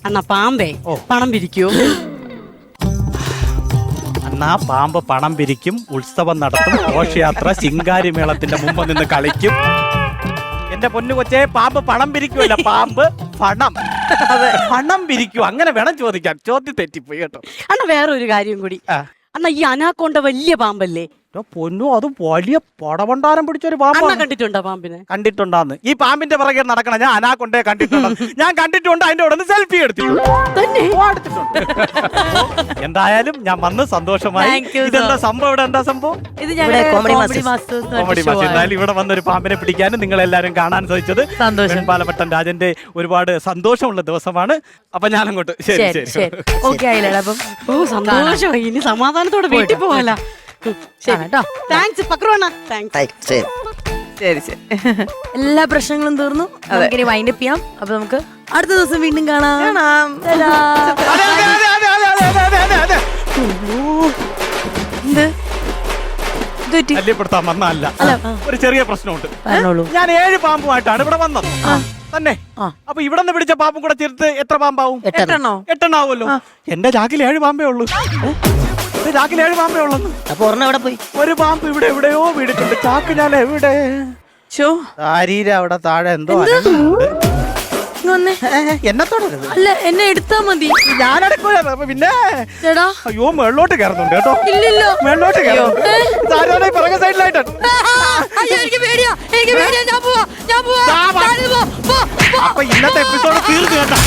അണ്ണാ, പാമ്പേ പണം പിരിക്കോ? എന്നാ പാമ്പ് പണം പിരിക്കും, ഉത്സവം നടത്തും, ഘോഷയാത്ര, ശിങ്കാരിമേളത്തിന്റെ മുമ്പ് നിന്ന് കളിക്കും. എന്റെ പൊന്നു കൊച്ചേ, പാമ്പ് പണം പിരിക്കുമല്ല, പാമ്പ് പണം പണം പിരിക്കും. അങ്ങനെ വേണം ചോദിക്കാൻ. ചോദ്യം തെറ്റിപ്പോയി കേട്ടോ. അണ്ണ വേറെ ഒരു കാര്യം കൂടി. അണ്ണ ഈ അനാക്കോണ്ട വലിയ പാമ്പല്ലേ? പൊന്നു, അത് വലിയ പടവണ്ടാരം പിടിച്ചൊരു അണ്ണ പാമ്പ്. കണ്ടിട്ടുണ്ടോ പാമ്പിനെ? കണ്ടിട്ടുണ്ടാന്ന്. ഈ പാമ്പിന്റെ പിറകെ നടക്കണം. ഞാൻ അനാക്കൊണ്ടേ കണ്ടിട്ടുണ്ട്. ഞാൻ കണ്ടിട്ടുണ്ട്. അതിന്റെ ഉടനെ സെൽഫി എടുത്തിട്ടുണ്ട്. ഓ, എടുത്തിട്ടുണ്ട്. എന്തായാലും ഞാൻ വന്ന് സന്തോഷമായി. Thank you, ഇതെന്താ sir. സംഭവം? ഇവിടെ എന്താ സംഭവം? ഇത് ഇവിടെ comedy comedy masters. Comedy match. എന്തായാലും ഇവിടെ വന്നൊരു പാമ്പിനെ പിടിക്കാനും നിങ്ങൾ എല്ലാവരും കാണാൻ സാധിച്ചത് സന്തോഷം. പാലപ്പട്ടൻ രാജന്റെ ഒരുപാട് സന്തോഷമുള്ള ദിവസമാണ്. അപ്പൊ ഞാൻ അങ്ങോട്ട് ശരി ശരി ശരി ശരി ഓക്കെ ആയില്ലേ? അപ്പം സന്തോഷമായി. ഇനി സമാധാനത്തോടെ വീട്ടിൽ പോകാല. ശരി കേട്ടോ. താങ്ക്സ് പക്രുവണ്ണ. താങ്ക്സ്. ഹായ്, ശരി. ശരി ശരി. എല്ലാ പ്രശ്നങ്ങളും തീർന്നു. നമുക്കിനി വൈൻഡ് അപ്പ് ചെയ്യാം. അപ്പൊ നമുക്ക് അടുത്ത ദിവസം വീണ്ടും കാണാം. കാണാം. Ta-da. അതെ, അതെ, അതെ, അതെ, അതെ, അതെ, അതെ, അതെ, അതെ. എന്ത്? എന്ത് പറ്റി? ശല്യപ്പെടുത്താൻ വന്നതല്ല. ഒരു ചെറിയ പ്രശ്നമുണ്ട്. പറഞ്ഞോളൂ. ഞാൻ 7 പാമ്പുമായിട്ടാണ് ഇവിടെ വന്നത് തന്നെ. അപ്പൊ ഇവിടെ നിന്ന് പിടിച്ച പാമ്പും കൂടെ ചേർത്ത് എത്ര പാമ്പാവും? 8 ആവുമല്ലോ. എന്റെ ചാക്കിൽ 7 പാമ്പേ ഉള്ളൂ. എന്റെ ചാക്കിൽ 7 പാമ്പേ ഉള്ളൂ. അപ്പൊ ഒരെണ്ണം എവിടെ പോയി? ഒരു പാമ്പ് ഇവിടെ എവിടെയോ വീണിട്ടുണ്ട്. ചാക്ക് ഞാൻ എവിടെ? ശരീരം അവിടെ താഴെ എന്തോ അനങ്ങുന്നുണ്ട്. ഇങ്ങ് വന്നേ. എന്നെ തുടരുത്. അല്ല എന്നെ എടുത്താ മതി. ഞാനടക്കൂല. പിന്നെ ചേടാ. അയ്യോ, മേളിലോട്ട് കയറുന്നുണ്ട് കേട്ടോ. ഇല്ലല്ലോ. മേളിലോട്ട് കയറുന്നു. പിറകെ സൈഡിലായിട്ടാണ്. അയ്യോ എനിക്ക് പേടിയാ. എനിക്ക് പേടിയാ. ഞാൻ പോവാ. അപ്പൊ ഇന്നത്തെ എപ്പിസോഡ് തീർന്നു കേട്ടോ.